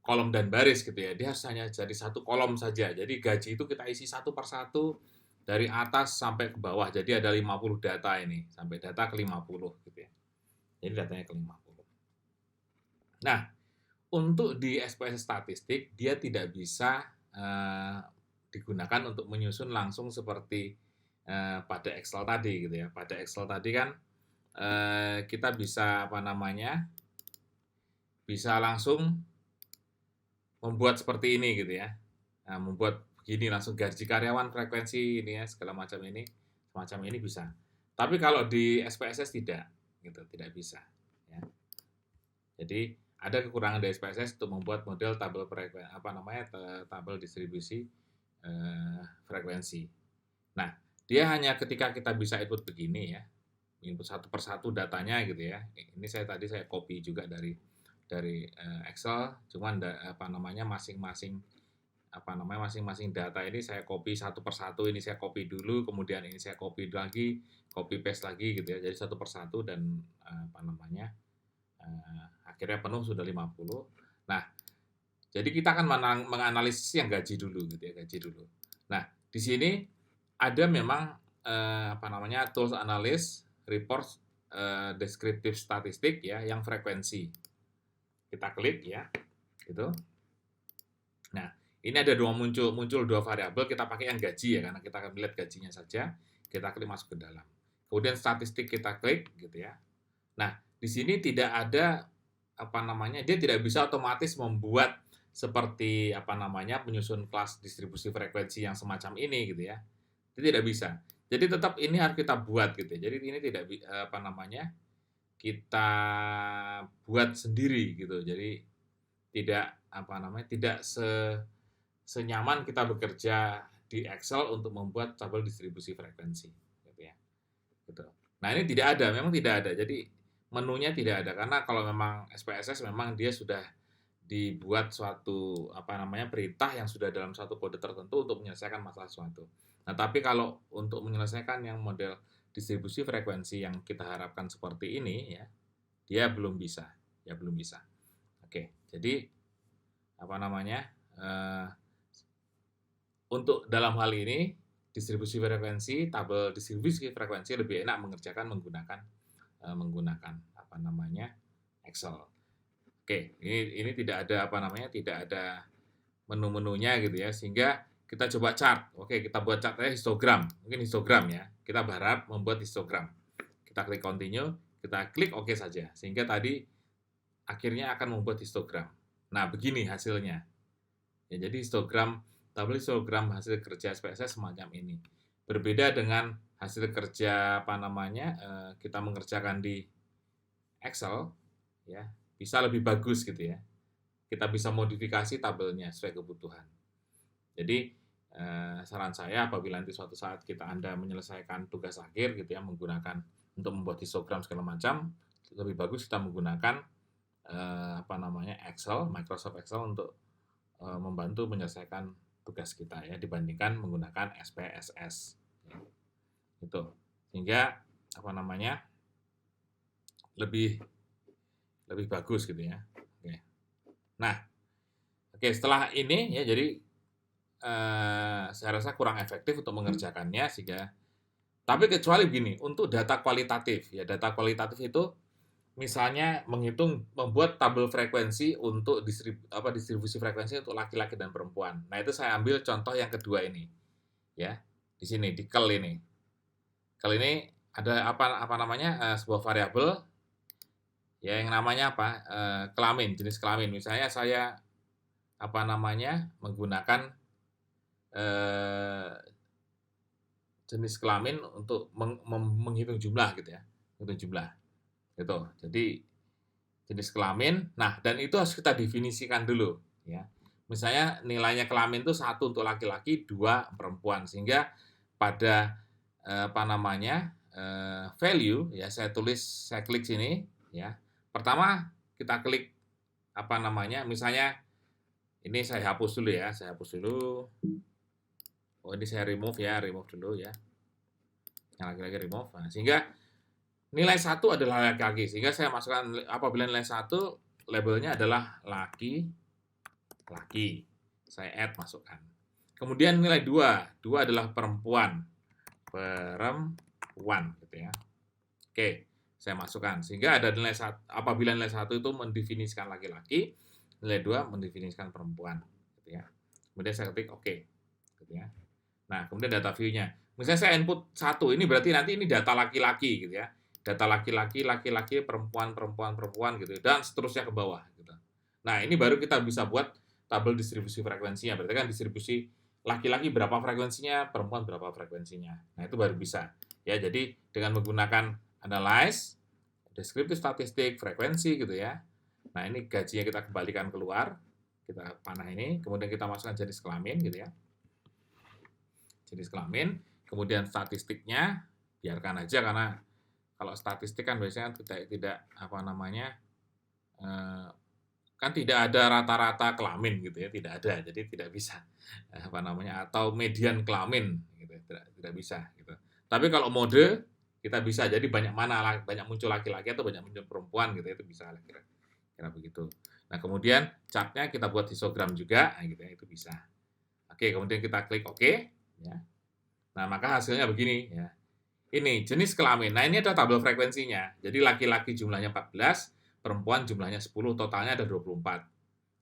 kolom dan baris gitu ya. Dia harus hanya jadi satu kolom saja. Jadi gaji itu kita isi satu persatu dari atas sampai ke bawah. Jadi ada 50 data ini, sampai data ke 50 gitu ya. Jadi datanya ke 50. Nah, untuk di SPSS statistik dia tidak bisa digunakan untuk menyusun langsung seperti pada Excel tadi gitu ya. Pada Excel tadi kan kita bisa bisa langsung membuat seperti ini gitu ya. Nah, membuat begini langsung gaji karyawan, frekuensi ini ya, segala macam ini, semacam ini bisa. Tapi kalau di SPSS tidak, gitu, tidak bisa. Ya. Jadi ada kekurangan dari SPSS untuk membuat model tabel tabel distribusi frekuensi. Nah, dia hanya ketika kita bisa input begini ya, input satu persatu datanya gitu ya. Ini saya copy juga dari Excel, cuman masing-masing data ini saya copy satu persatu, ini saya copy dulu, kemudian ini saya copy lagi, copy paste lagi gitu ya. Jadi satu persatu dan akhirnya penuh sudah 50. Nah, jadi kita akan menganalisis yang gaji dulu gitu ya, gaji dulu. Nah, di sini ada memang tools analysis, report, descriptive statistik ya, yang frekuensi. Kita klik ya, gitu. Nah, ini ada muncul dua variabel, kita pakai yang gaji ya, karena kita akan melihat gajinya saja. Kita klik masuk ke dalam. Kemudian statistik kita klik gitu ya. Nah, di sini tidak ada dia tidak bisa otomatis membuat seperti penyusun kelas distribusi frekuensi yang semacam ini gitu ya. Itu tidak bisa. Jadi tetap ini harus kita buat gitu ya. Jadi ini tidak kita buat sendiri gitu. Jadi tidak tidak senyaman kita bekerja di Excel untuk membuat tabel distribusi frekuensi gitu ya. Gitu. Nah, ini tidak ada, memang tidak ada. Jadi menunya tidak ada karena kalau memang SPSS memang dia sudah dibuat suatu perintah yang sudah dalam satu kode tertentu untuk menyelesaikan masalah suatu. Nah, tapi kalau untuk menyelesaikan yang model distribusi frekuensi yang kita harapkan seperti ini ya, dia belum bisa. Ya belum bisa. Oke, jadi untuk dalam hal ini distribusi frekuensi, tabel distribusi frekuensi lebih enak mengerjakan menggunakan Excel. Oke, ini tidak ada tidak ada menu-menunya gitu ya, sehingga kita coba chart. Oke, kita buat chartnya histogram, mungkin histogram ya. Kita berharap membuat histogram. Kita klik continue, kita klik OK saja, sehingga tadi akhirnya akan membuat histogram. Nah, begini hasilnya. Ya, jadi tabel histogram hasil kerja SPSS semacam ini. Berbeda dengan hasil kerja kita mengerjakan di Excel ya, bisa lebih bagus gitu ya. Kita bisa modifikasi tabelnya sesuai kebutuhan. Jadi saran saya apabila nanti suatu saat Anda menyelesaikan tugas akhir gitu ya, menggunakan untuk membuat histogram segala macam, lebih bagus kita menggunakan Excel, Microsoft Excel untuk membantu menyelesaikan tugas kita ya, dibandingkan menggunakan SPSS. Ya. Itu. Sehingga lebih bagus gitu ya. Oke. Nah, setelah ini ya, jadi saya rasa kurang efektif untuk mengerjakannya, sehingga tapi kecuali begini, untuk data kualitatif ya, data kualitatif itu misalnya membuat tabel frekuensi untuk distribusi frekuensi untuk laki-laki dan perempuan. Nah, itu saya ambil contoh yang kedua ini. Ya. Di sini di kel ini. Kel ini ada sebuah variabel ya yang namanya kelamin, jenis kelamin. Misalnya saya menggunakan jenis kelamin untuk menghitung jumlah gitu ya. Hitung jumlah. Gitu. Jadi jenis kelamin. Nah, dan itu harus kita definisikan dulu ya. Misalnya nilainya kelamin itu 1 untuk laki-laki, 2 perempuan, sehingga pada value ya saya klik sini ya. Pertama kita klik misalnya ini saya hapus dulu ya, Oh, ini saya remove dulu ya. Yang laki-laki remove. Nah, sehingga nilai 1 adalah laki-laki, sehingga saya masukkan apabila nilai 1 labelnya adalah laki. Saya add, masukkan. Kemudian nilai 2 adalah perempuan. perempuan gitu ya. Oke, saya masukkan sehingga ada nilai apabila nilai 1 itu mendefinisikan laki-laki, nilai 2 mendefinisikan perempuan gitu ya. Kemudian saya ketik oke gitu ya. Nah, kemudian data view-nya. Misalnya saya input 1, ini berarti nanti ini data laki-laki gitu ya. Data laki-laki, laki-laki, perempuan, perempuan, perempuan gitu dan seterusnya ke bawah gitu. Nah, ini baru kita bisa buat tabel distribusi frekuensinya. Berarti kan distribusi laki-laki berapa frekuensinya, perempuan berapa frekuensinya. Nah, itu baru bisa. Ya, jadi dengan menggunakan analyze, deskriptif statistik, frekuensi gitu ya. Nah, ini gajinya kita kembalikan keluar. Kita panah ini, kemudian kita masukkan jenis kelamin gitu ya. Jenis kelamin, kemudian statistiknya biarkan aja karena kalau statistik kan biasanya tidak apa namanya kan tidak ada rata-rata kelamin gitu ya, tidak ada, jadi tidak bisa apa namanya atau median kelamin gitu, tidak bisa gitu. Tapi kalau mode kita bisa jadi banyak muncul laki-laki atau banyak muncul perempuan gitu itu bisa kira begitu. Nah kemudian chartnya kita buat histogram juga gitu ya, itu bisa. Oke kemudian kita klik OK ya. Nah maka hasilnya begini ya. Ini jenis kelamin. Nah, ini ada tabel frekuensinya. Jadi laki-laki jumlahnya 14, perempuan jumlahnya 10, totalnya ada 24.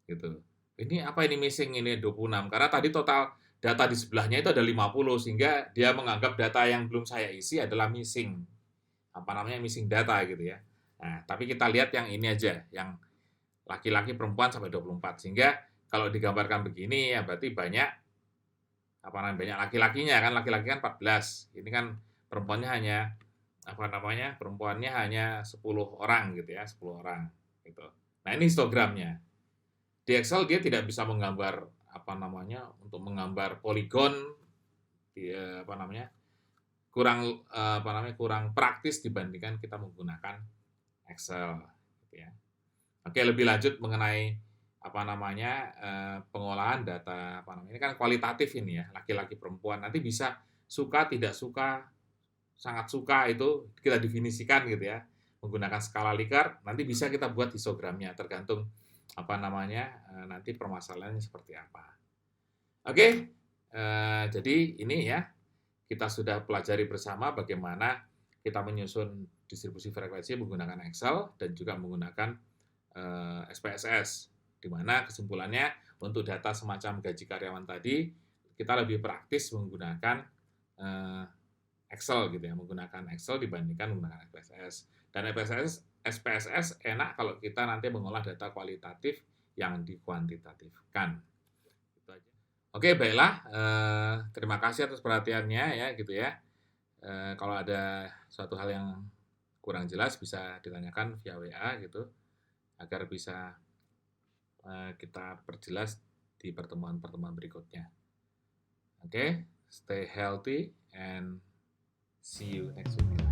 Gitu. Ini apa ini missing ini 26? Karena tadi total data di sebelahnya itu ada 50 sehingga dia menganggap data yang belum saya isi adalah missing. Apa namanya missing data gitu ya. Nah, tapi kita lihat yang ini aja, yang laki-laki perempuan sampai 24 sehingga kalau digambarkan begini ya berarti banyak apa namanya banyak laki-lakinya kan laki-laki kan 14. Ini kan perempuannya hanya apa namanya perempuannya hanya 10 orang gitu ya 10 orang gitu. Nah ini histogramnya di Excel dia tidak bisa menggambar apa namanya untuk menggambar poligon apa namanya kurang praktis dibandingkan kita menggunakan Excel gitu ya. Oke lebih lanjut mengenai apa namanya pengolahan data apa namanya ini kan kualitatif ini ya laki-laki perempuan nanti bisa suka tidak suka sangat suka itu kita definisikan gitu ya menggunakan skala Likert nanti bisa kita buat histogramnya tergantung apa namanya nanti permasalahannya seperti apa. Oke jadi ini ya kita sudah pelajari bersama bagaimana kita menyusun distribusi frekuensi menggunakan Excel dan juga menggunakan SPSS di mana kesimpulannya untuk data semacam gaji karyawan tadi kita lebih praktis menggunakan Excel gitu ya, menggunakan Excel dibandingkan menggunakan SPSS. Dan SPSS enak kalau kita nanti mengolah data kualitatif yang dikuantitatifkan. Itu aja. Oke, baiklah. Terima kasih atas perhatiannya ya gitu ya. Kalau ada suatu hal yang kurang jelas bisa ditanyakan via WA gitu agar bisa kita perjelas di pertemuan-pertemuan berikutnya. Oke, stay healthy and see you next week.